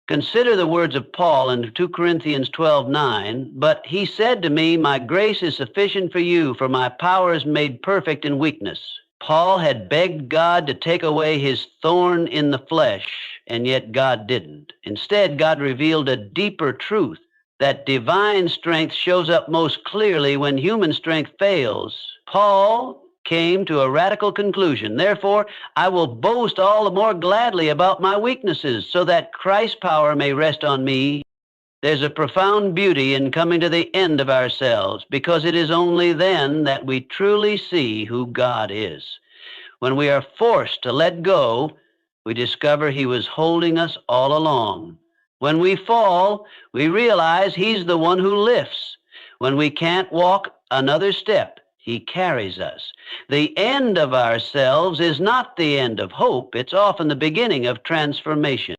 Consider the words of Paul in 2 Corinthians 12:9, but he said to me, my grace is sufficient for you, for my power is made perfect in weakness. Paul had begged God to take away his thorn in the flesh, and yet God didn't. Instead, God revealed a deeper truth, that divine strength shows up most clearly when human strength fails. Paul came to a radical conclusion. Therefore, I will boast all the more gladly about my weaknesses, so that Christ's power may rest on me. There's a profound beauty in coming to the end of ourselves, because it is only then that we truly see who God is. When we are forced to let go, we discover he was holding us all along. When we fall, we realize he's the one who lifts. When we can't walk another step, he carries us. The end of ourselves is not the end of hope. It's often the beginning of transformation.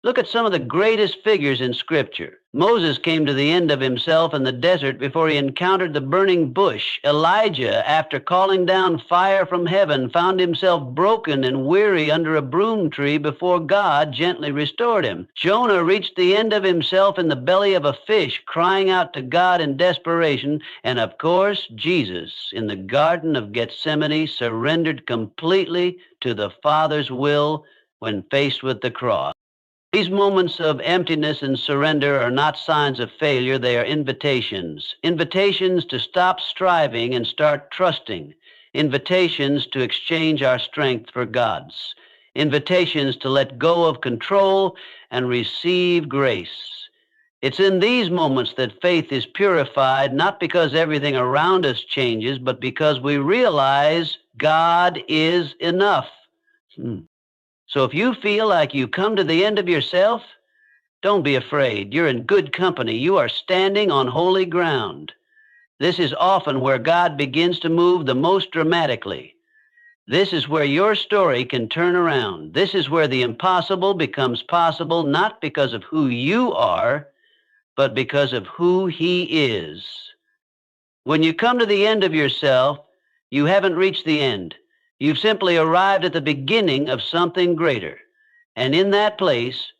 Look at some of the greatest figures in Scripture. Moses came to the end of himself in the desert before he encountered the burning bush. Elijah, after calling down fire from heaven, found himself broken and weary under a broom tree before God gently restored him. Jonah reached the end of himself in the belly of a fish, crying out to God in desperation. And of course, Jesus, in the Garden of Gethsemane, surrendered completely to the Father's will when faced with the cross. These moments of emptiness and surrender are not signs of failure, they are invitations. Invitations to stop striving and start trusting. Invitations to exchange our strength for God's. Invitations to let go of control and receive grace. It's in these moments that faith is purified, not because everything around us changes, but because we realize God is enough. So if you feel like you come to the end of yourself, don't be afraid. You're in good company. You are standing on holy ground. This is often where God begins to move the most dramatically. This is where your story can turn around. This is where the impossible becomes possible, not because of who you are, but because of who He is. When you come to the end of yourself, you haven't reached the end. You've simply arrived at the beginning of something greater. And in that place,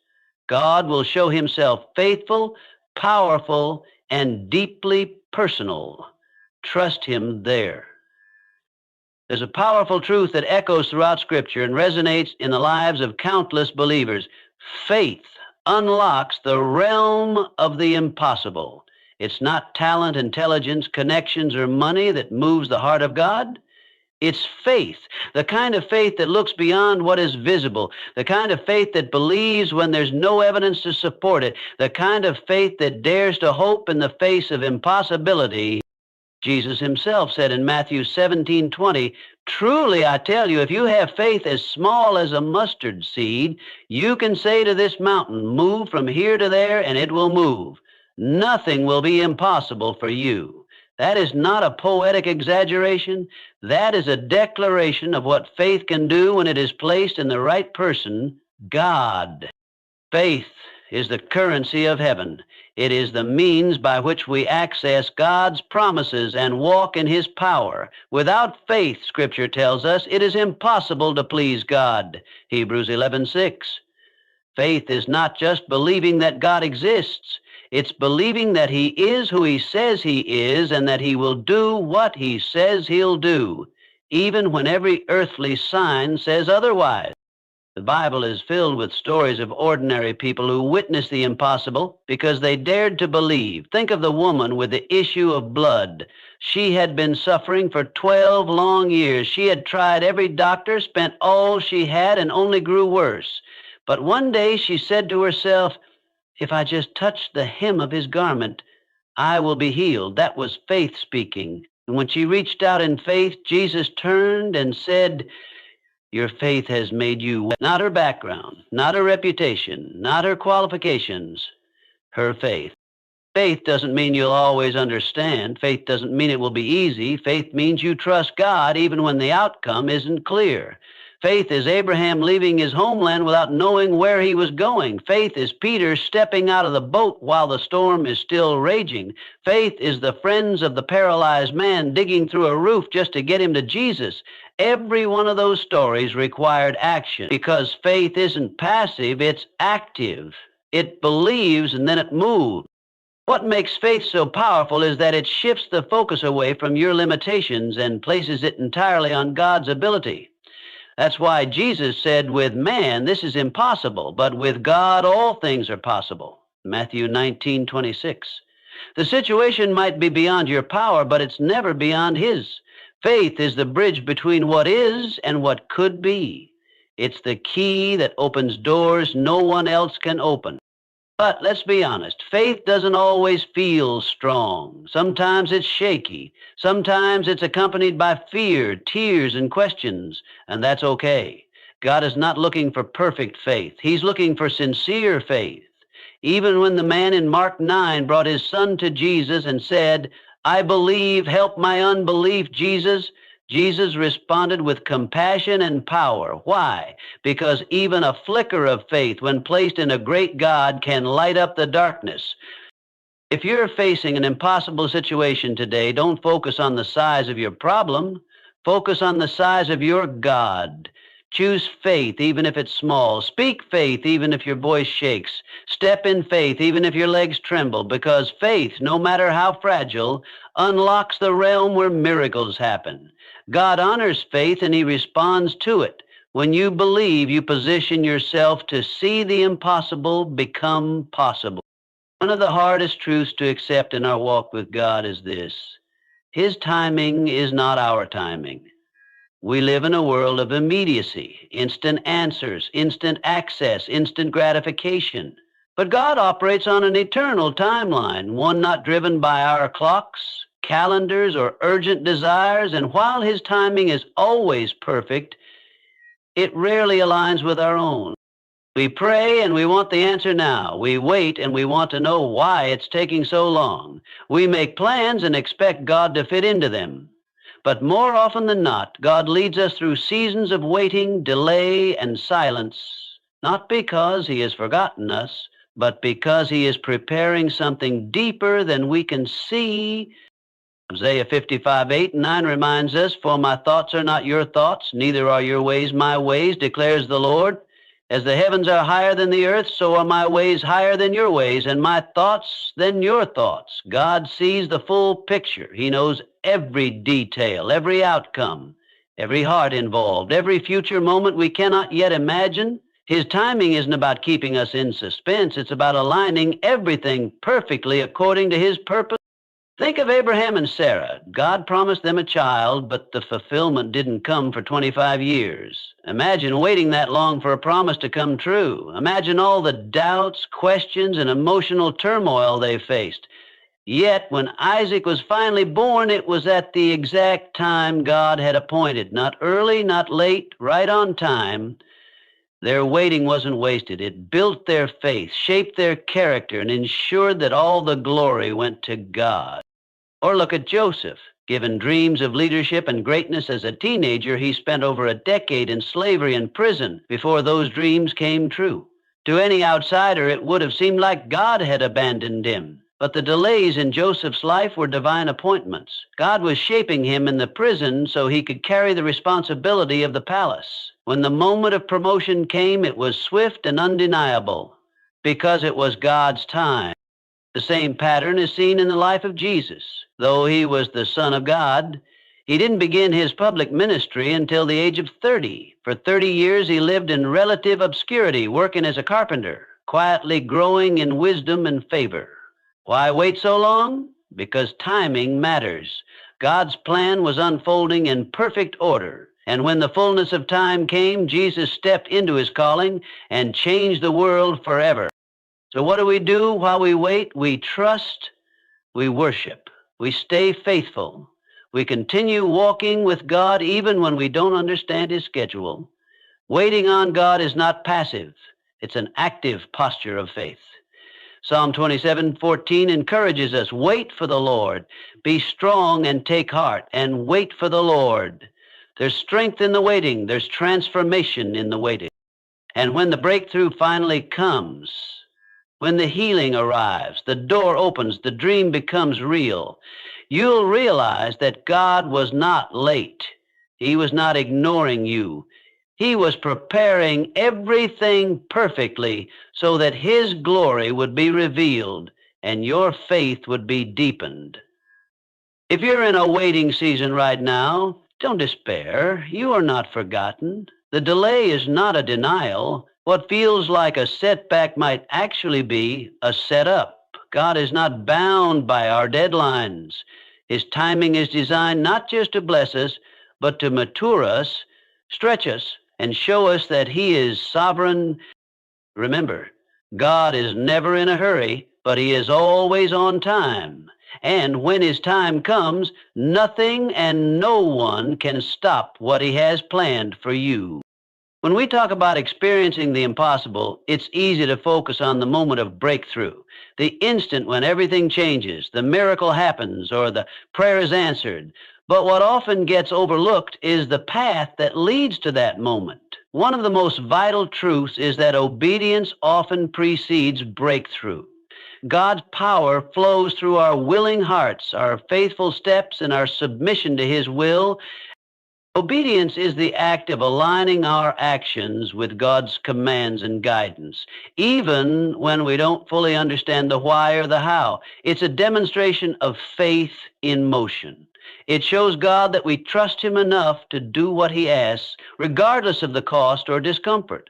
God will show Himself faithful, powerful, and deeply personal. Trust Him there. There's a powerful truth that echoes throughout Scripture and resonates in the lives of countless believers. Faith unlocks the realm of the impossible. It's not talent, intelligence, connections, or money that moves the heart of God. It's faith, the kind of faith that looks beyond what is visible, the kind of faith that believes when there's no evidence to support it, the kind of faith that dares to hope in the face of impossibility. Jesus Himself said in Matthew 17:20, "Truly I tell you, if you have faith as small as a mustard seed, you can say to this mountain, 'Move from here to there,' and it will move. Nothing will be impossible for you." That is not a poetic exaggeration. That is a declaration of what faith can do when it is placed in the right person, God. Faith is the currency of heaven. It is the means by which we access God's promises and walk in His power. Without faith, Scripture tells us, it is impossible to please God. Hebrews 11:6. Faith is not just believing that God exists. It's believing that He is who He says He is and that He will do what He says He'll do, even when every earthly sign says otherwise. The Bible is filled with stories of ordinary people who witnessed the impossible because they dared to believe. Think of the woman with the issue of blood. She had been suffering for 12 long years. She had tried every doctor, spent all she had, and only grew worse. But one day she said to herself, "If I just touch the hem of His garment, I will be healed." That was faith speaking. And when she reached out in faith, Jesus turned and said, "Your faith has made you well." Not her background, not her reputation, not her qualifications, her faith. Faith doesn't mean you'll always understand. Faith doesn't mean it will be easy. Faith means you trust God even when the outcome isn't clear. Faith is Abraham leaving his homeland without knowing where he was going. Faith is Peter stepping out of the boat while the storm is still raging. Faith is the friends of the paralyzed man digging through a roof just to get him to Jesus. Every one of those stories required action because faith isn't passive, it's active. It believes and then it moves. What makes faith so powerful is that it shifts the focus away from your limitations and places it entirely on God's ability. That's why Jesus said, "With man, this is impossible, but with God, all things are possible." Matthew 19:26. The situation might be beyond your power, but it's never beyond His. Faith is the bridge between what is and what could be. It's the key that opens doors no one else can open. But let's be honest, faith doesn't always feel strong. Sometimes it's shaky. Sometimes it's accompanied by fear, tears, and questions, and that's okay. God is not looking for perfect faith. He's looking for sincere faith. Even when the man in Mark 9 brought his son to Jesus and said, "I believe, help my unbelief, Jesus," Jesus responded with compassion and power. Why? Because even a flicker of faith, when placed in a great God, can light up the darkness. If you're facing an impossible situation today, don't focus on the size of your problem. Focus on the size of your God. Choose faith, even if it's small. Speak faith, even if your voice shakes. Step in faith, even if your legs tremble, because faith, no matter how fragile, unlocks the realm where miracles happen. God honors faith and He responds to it. When you believe, you position yourself to see the impossible become possible. One of the hardest truths to accept in our walk with God is this: His timing is not our timing. We live in a world of immediacy, instant answers, instant access, instant gratification. But God operates on an eternal timeline, one not driven by our clocks, calendars, or urgent desires. And while His timing is always perfect, it rarely aligns with our own. We pray and we want the answer now. We wait and we want to know why it's taking so long. We make plans and expect God to fit into them. But more often than not, God leads us through seasons of waiting, delay, and silence, not because He has forgotten us, but because He is preparing something deeper than we can see. Isaiah 55:8-9 reminds us, "For my thoughts are not your thoughts, neither are your ways my ways, declares the Lord. As the heavens are higher than the earth, so are my ways higher than your ways, and my thoughts than your thoughts." God sees the full picture. He knows every detail, every outcome, every heart involved, every future moment we cannot yet imagine. His timing isn't about keeping us in suspense. It's about aligning everything perfectly according to His purpose. Think of Abraham and Sarah. God promised them a child, but the fulfillment didn't come for 25 years. Imagine waiting that long for a promise to come true. Imagine all the doubts, questions, and emotional turmoil they faced. Yet, when Isaac was finally born, it was at the exact time God had appointed. Not early, not late, right on time. Their waiting wasn't wasted. It built their faith, shaped their character, and ensured that all the glory went to God. Or look at Joseph. Given dreams of leadership and greatness as a teenager, he spent over a decade in slavery and prison before those dreams came true. To any outsider, it would have seemed like God had abandoned him. But the delays in Joseph's life were divine appointments. God was shaping him in the prison so he could carry the responsibility of the palace. When the moment of promotion came, it was swift and undeniable because it was God's time. The same pattern is seen in the life of Jesus. Though he was the Son of God, he didn't begin his public ministry until the age of 30. For 30 years, he lived in relative obscurity, working as a carpenter, quietly growing in wisdom and favor. Why wait so long? Because timing matters. God's plan was unfolding in perfect order. And when the fullness of time came, Jesus stepped into his calling and changed the world forever. So what do we do while we wait? We trust, we worship, we stay faithful. We continue walking with God even when we don't understand His schedule. Waiting on God is not passive. It's an active posture of faith. Psalm 27:14 encourages us, wait for the Lord. Be strong and take heart, and wait for the Lord. There's strength in the waiting. There's transformation in the waiting. And when the breakthrough finally comes, when the healing arrives, the door opens, the dream becomes real, you'll realize that God was not late. He was not ignoring you. He was preparing everything perfectly so that His glory would be revealed and your faith would be deepened. If you're in a waiting season right now, don't despair. You are not forgotten. The delay is not a denial. What feels like a setback might actually be a setup. God is not bound by our deadlines. His timing is designed not just to bless us, but to mature us, stretch us, and show us that He is sovereign. Remember, God is never in a hurry, but He is always on time. And when His time comes, nothing and no one can stop what He has planned for you. When we talk about experiencing the impossible, it's easy to focus on the moment of breakthrough, the instant when everything changes, the miracle happens, or the prayer is answered. But what often gets overlooked is the path that leads to that moment. One of the most vital truths is that obedience often precedes breakthrough. God's power flows through our willing hearts, our faithful steps, and our submission to His will. Obedience is the act of aligning our actions with God's commands and guidance, even when we don't fully understand the why or the how. It's a demonstration of faith in motion. It shows God that we trust Him enough to do what He asks, regardless of the cost or discomfort.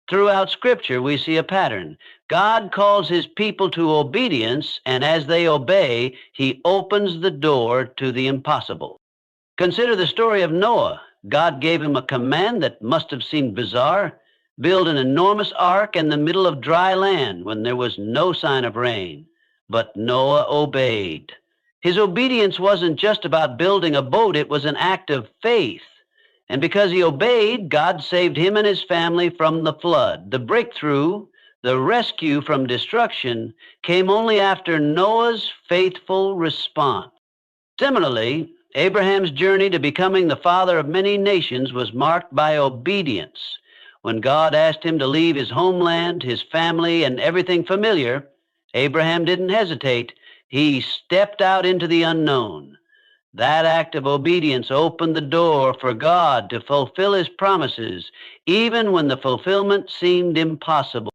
Throughout Scripture, we see a pattern. God calls His people to obedience, and as they obey, He opens the door to the impossible. Consider the story of Noah. God gave him a command that must have seemed bizarre. Build an enormous ark in the middle of dry land when there was no sign of rain. But Noah obeyed. His obedience wasn't just about building a boat, it was an act of faith. And because he obeyed, God saved him and his family from the flood. The breakthrough, the rescue from destruction, came only after Noah's faithful response. Similarly, Abraham's journey to becoming the father of many nations was marked by obedience. When God asked him to leave his homeland, his family, and everything familiar, Abraham didn't hesitate. He stepped out into the unknown. That act of obedience opened the door for God to fulfill his promises, even when the fulfillment seemed impossible.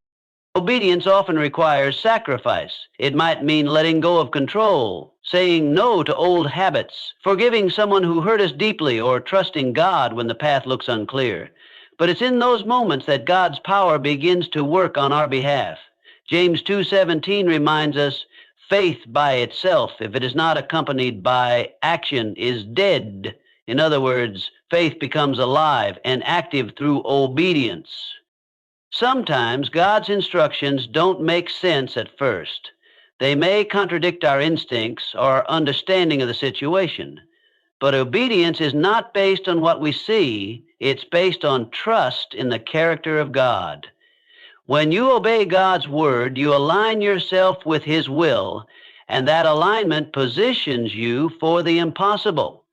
Obedience often requires sacrifice. It might mean letting go of control, saying no to old habits, forgiving someone who hurt us deeply, or trusting God when the path looks unclear. But it's in those moments that God's power begins to work on our behalf. James 2:17 reminds us, faith by itself, if it is not accompanied by action, is dead. In other words, faith becomes alive and active through obedience. Sometimes God's instructions don't make sense at first. They may contradict our instincts or understanding of the situation. But obedience is not based on what we see, it's based on trust in the character of God. When you obey God's word, you align yourself with his will, and that alignment positions you for the impossible.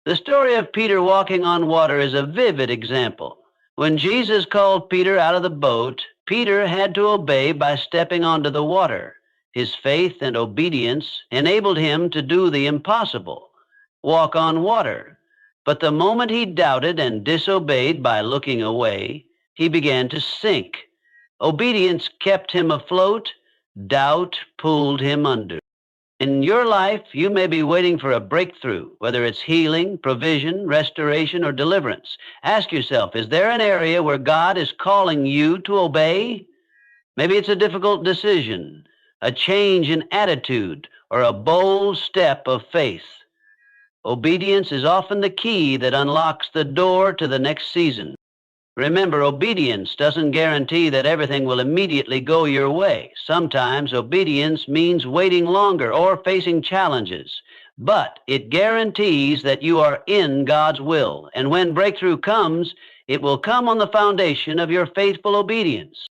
The story of Peter walking on water is a vivid example. When Jesus called Peter out of the boat, Peter had to obey by stepping onto the water. His faith and obedience enabled him to do the impossible, walk on water. But the moment he doubted and disobeyed by looking away, he began to sink. Obedience kept him afloat. Doubt pulled him under. In your life, you may be waiting for a breakthrough, whether it's healing, provision, restoration, or deliverance. Ask yourself, is there an area where God is calling you to obey? Maybe it's a difficult decision, a change in attitude, or a bold step of faith. Obedience is often the key that unlocks the door to the next season. Remember, obedience doesn't guarantee that everything will immediately go your way. Sometimes obedience means waiting longer or facing challenges, but it guarantees that you are in God's will. And when breakthrough comes, it will come on the foundation of your faithful obedience.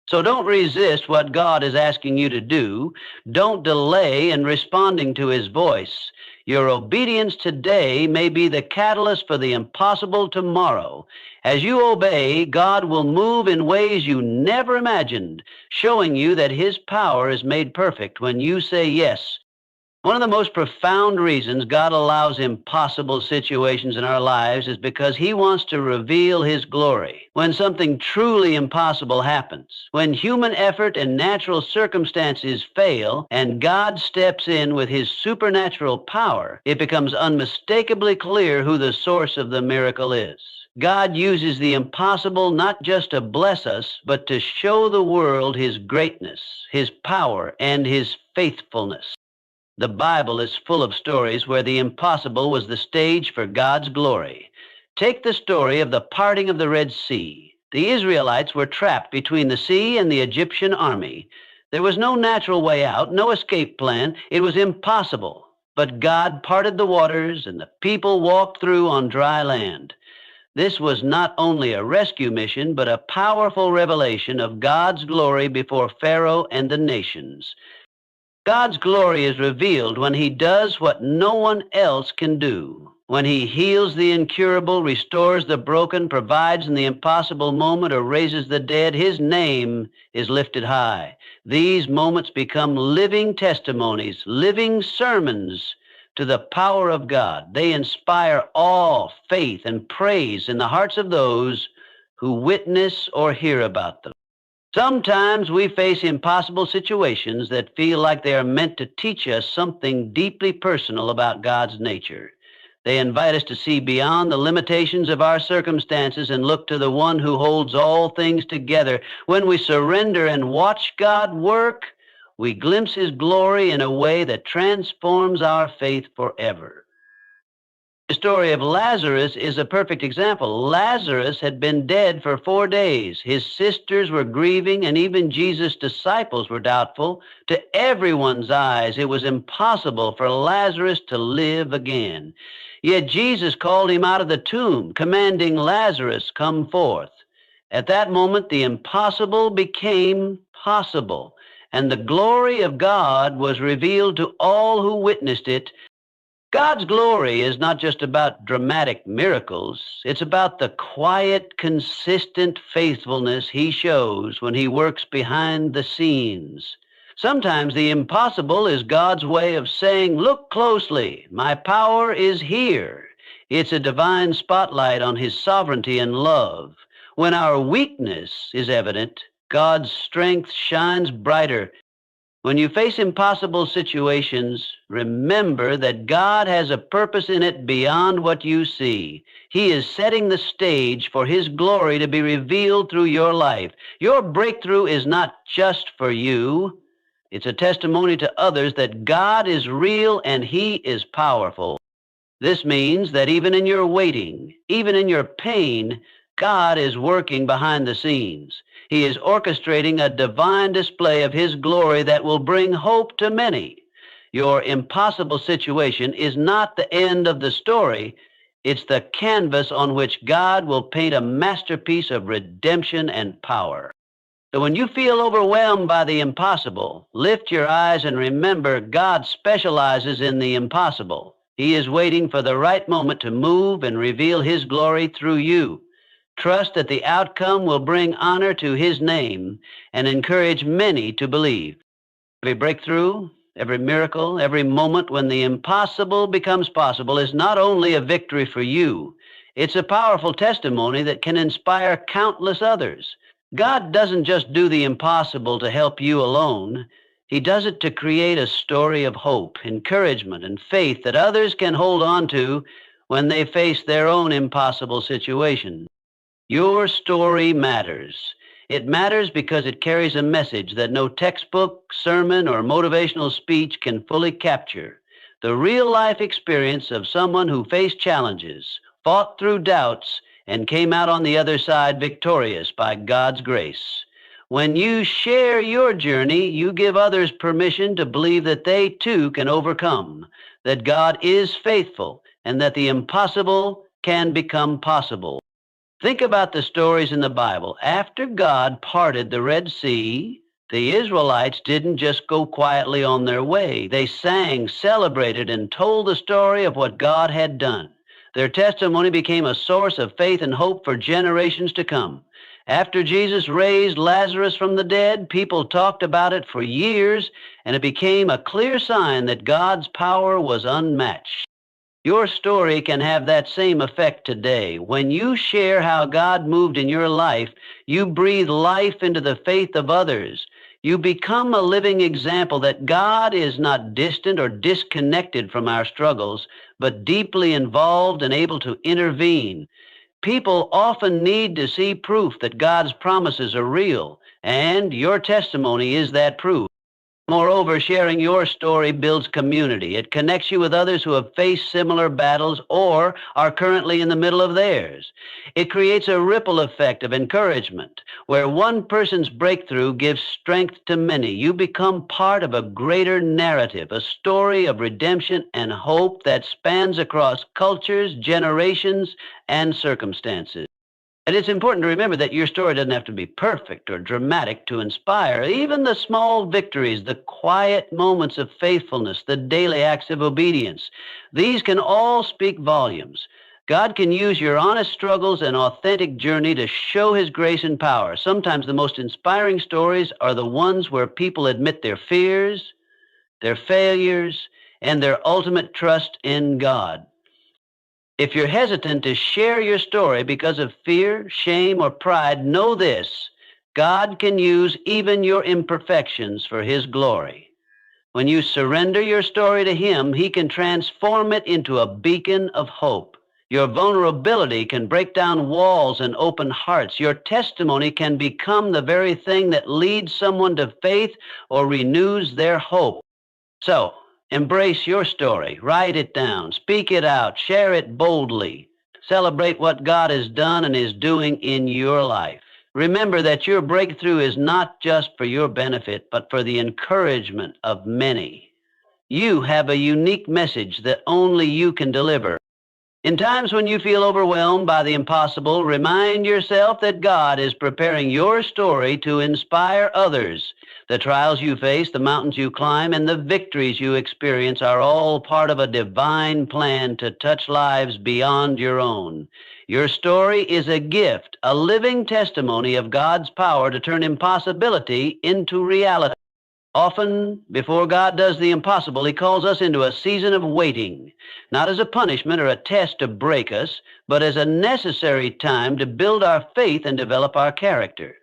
So don't resist what God is asking you to do. Don't delay in responding to his voice. Your obedience today may be the catalyst for the impossible tomorrow. As you obey, God will move in ways you never imagined, showing you that his power is made perfect when you say yes. One of the most profound reasons God allows impossible situations in our lives is because he wants to reveal his glory. When something truly impossible happens, when human effort and natural circumstances fail, and God steps in with his supernatural power, it becomes unmistakably clear who the source of the miracle is. God uses the impossible not just to bless us, but to show the world his greatness, his power, and his faithfulness. The Bible is full of stories where the impossible was the stage for God's glory. Take the story of the parting of the Red Sea. The Israelites were trapped between the sea and the Egyptian army. There was no natural way out, no escape plan. It was impossible. But God parted the waters, and the people walked through on dry land. This was not only a rescue mission, but a powerful revelation of God's glory before Pharaoh and the nations. God's glory is revealed when he does what no one else can do. When he heals the incurable, restores the broken, provides in the impossible moment, or raises the dead, his name is lifted high. These moments become living testimonies, living sermons to the power of God. They inspire awe, faith, and praise in the hearts of those who witness or hear about them. Sometimes we face impossible situations that feel like they are meant to teach us something deeply personal about God's nature. They invite us to see beyond the limitations of our circumstances and look to the one who holds all things together. When we surrender and watch God work, we glimpse his glory in a way that transforms our faith forever. The story of Lazarus is a perfect example. Lazarus had been dead for 4 days. His sisters were grieving, and even Jesus' disciples were doubtful. To everyone's eyes, it was impossible for Lazarus to live again. Yet Jesus called him out of the tomb, commanding Lazarus, "Come forth." At that moment, the impossible became possible, and the glory of God was revealed to all who witnessed it. God's glory is not just about dramatic miracles. It's about the quiet, consistent faithfulness he shows when he works behind the scenes. Sometimes the impossible is God's way of saying, "Look closely, my power is here." It's a divine spotlight on his sovereignty and love. When our weakness is evident, God's strength shines brighter. When you face impossible situations, remember that God has a purpose in it beyond what you see. He is setting the stage for his glory to be revealed through your life. Your breakthrough is not just for you. It's a testimony to others that God is real and he is powerful. This means that even in your waiting, even in your pain, God is working behind the scenes. He is orchestrating a divine display of his glory that will bring hope to many. Your impossible situation is not the end of the story. It's the canvas on which God will paint a masterpiece of redemption and power. So when you feel overwhelmed by the impossible, lift your eyes and remember God specializes in the impossible. He is waiting for the right moment to move and reveal his glory through you. Trust that the outcome will bring honor to his name and encourage many to believe. Every breakthrough, every miracle, every moment when the impossible becomes possible is not only a victory for you, it's a powerful testimony that can inspire countless others. God doesn't just do the impossible to help you alone. He does it to create a story of hope, encouragement, and faith that others can hold on to when they face their own impossible situation. Your story matters. It matters because it carries a message that no textbook, sermon, or motivational speech can fully capture. The real-life experience of someone who faced challenges, fought through doubts, and came out on the other side victorious by God's grace. When you share your journey, you give others permission to believe that they too can overcome, that God is faithful, and that the impossible can become possible. Think about the stories in the Bible. After God parted the Red Sea, the Israelites didn't just go quietly on their way. They sang, celebrated, and told the story of what God had done. Their testimony became a source of faith and hope for generations to come. After Jesus raised Lazarus from the dead, people talked about it for years, and it became a clear sign that God's power was unmatched. Your story can have that same effect today. When you share how God moved in your life, you breathe life into the faith of others. You become a living example that God is not distant or disconnected from our struggles, but deeply involved and able to intervene. People often need to see proof that God's promises are real, and your testimony is that proof. Moreover, sharing your story builds community. It connects you with others who have faced similar battles or are currently in the middle of theirs. It creates a ripple effect of encouragement, where one person's breakthrough gives strength to many. You become part of a greater narrative, a story of redemption and hope that spans across cultures, generations, and circumstances. And it's important to remember that your story doesn't have to be perfect or dramatic to inspire. Even the small victories, the quiet moments of faithfulness, the daily acts of obedience, these can all speak volumes. God can use your honest struggles and authentic journey to show his grace and power. Sometimes the most inspiring stories are the ones where people admit their fears, their failures, and their ultimate trust in God. If you're hesitant to share your story because of fear, shame, or pride, know this: God can use even your imperfections for his glory. When you surrender your story to him, he can transform it into a beacon of hope. Your vulnerability can break down walls and open hearts. Your testimony can become the very thing that leads someone to faith or renews their hope. So, Embrace your story. Write it down. Speak it out. Share it boldly. Celebrate what God has done and is doing in your life. Remember that your breakthrough is not just for your benefit, but for the encouragement of many. You have a unique message that only you can deliver. In times when you feel overwhelmed by the impossible, remind yourself that God is preparing your story to inspire others. The trials you face, the mountains you climb, and the victories you experience are all part of a divine plan to touch lives beyond your own. Your story is a gift, a living testimony of God's power to turn impossibility into reality. Often, before God does the impossible, He calls us into a season of waiting, not as a punishment or a test to break us, but as a necessary time to build our faith and develop our character.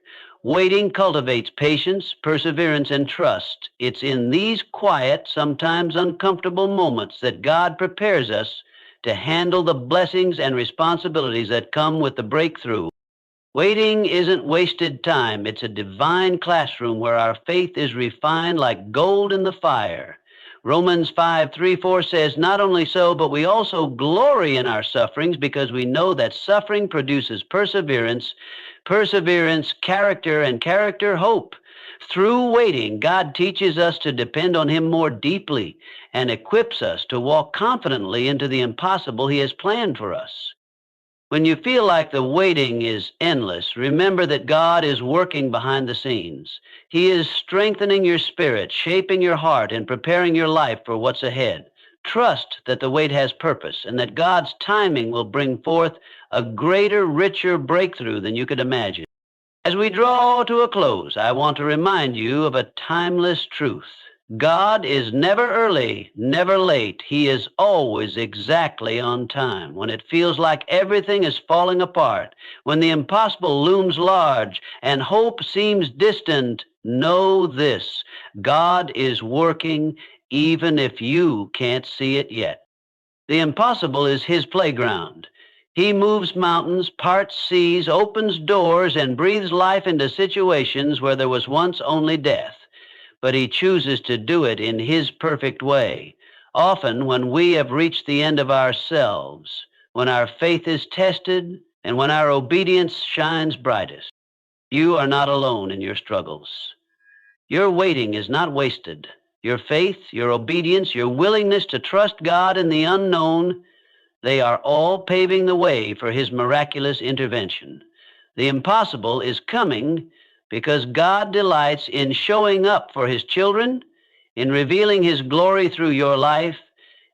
Waiting cultivates patience, perseverance, and trust. It's in these quiet, sometimes uncomfortable moments that God prepares us to handle the blessings and responsibilities that come with the breakthrough. Waiting isn't wasted time. It's a divine classroom where our faith is refined like gold in the fire. Romans 5:3-4 says, "Not only so, but we also glory in our sufferings because we know that suffering produces perseverance, perseverance, character, and character, hope." Through waiting, God teaches us to depend on Him more deeply and equips us to walk confidently into the impossible He has planned for us. When you feel like the waiting is endless, remember that God is working behind the scenes. He is strengthening your spirit, shaping your heart, and preparing your life for what's ahead. Trust that the wait has purpose and that God's timing will bring forth a greater, richer breakthrough than you could imagine. As we draw to a close, I want to remind you of a timeless truth. God is never early, never late. He is always exactly on time. When it feels like everything is falling apart, when the impossible looms large and hope seems distant, know this: God is working even if you can't see it yet. The impossible is His playground. He moves mountains, parts seas, opens doors, and breathes life into situations where there was once only death. But He chooses to do it in His perfect way. Often when we have reached the end of ourselves, when our faith is tested, and when our obedience shines brightest, you are not alone in your struggles. Your waiting is not wasted. Your faith, your obedience, your willingness to trust God in the unknown, they are all paving the way for His miraculous intervention. The impossible is coming because God delights in showing up for His children, in revealing His glory through your life,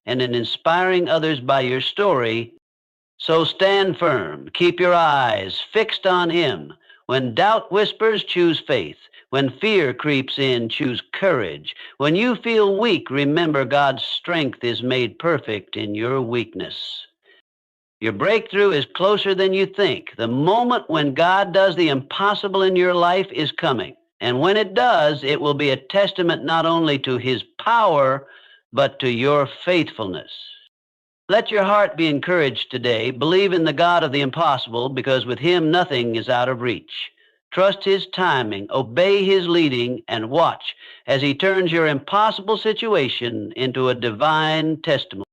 and in inspiring others by your story. So stand firm. Keep your eyes fixed on Him. When doubt whispers, choose faith. When fear creeps in, choose courage. When you feel weak, remember God's strength is made perfect in your weakness. Your breakthrough is closer than you think. The moment when God does the impossible in your life is coming. And when it does, it will be a testament not only to His power, but to your faithfulness. Let your heart be encouraged today. Believe in the God of the impossible, because with Him nothing is out of reach. Trust His timing, obey His leading, and watch as He turns your impossible situation into a divine testimony.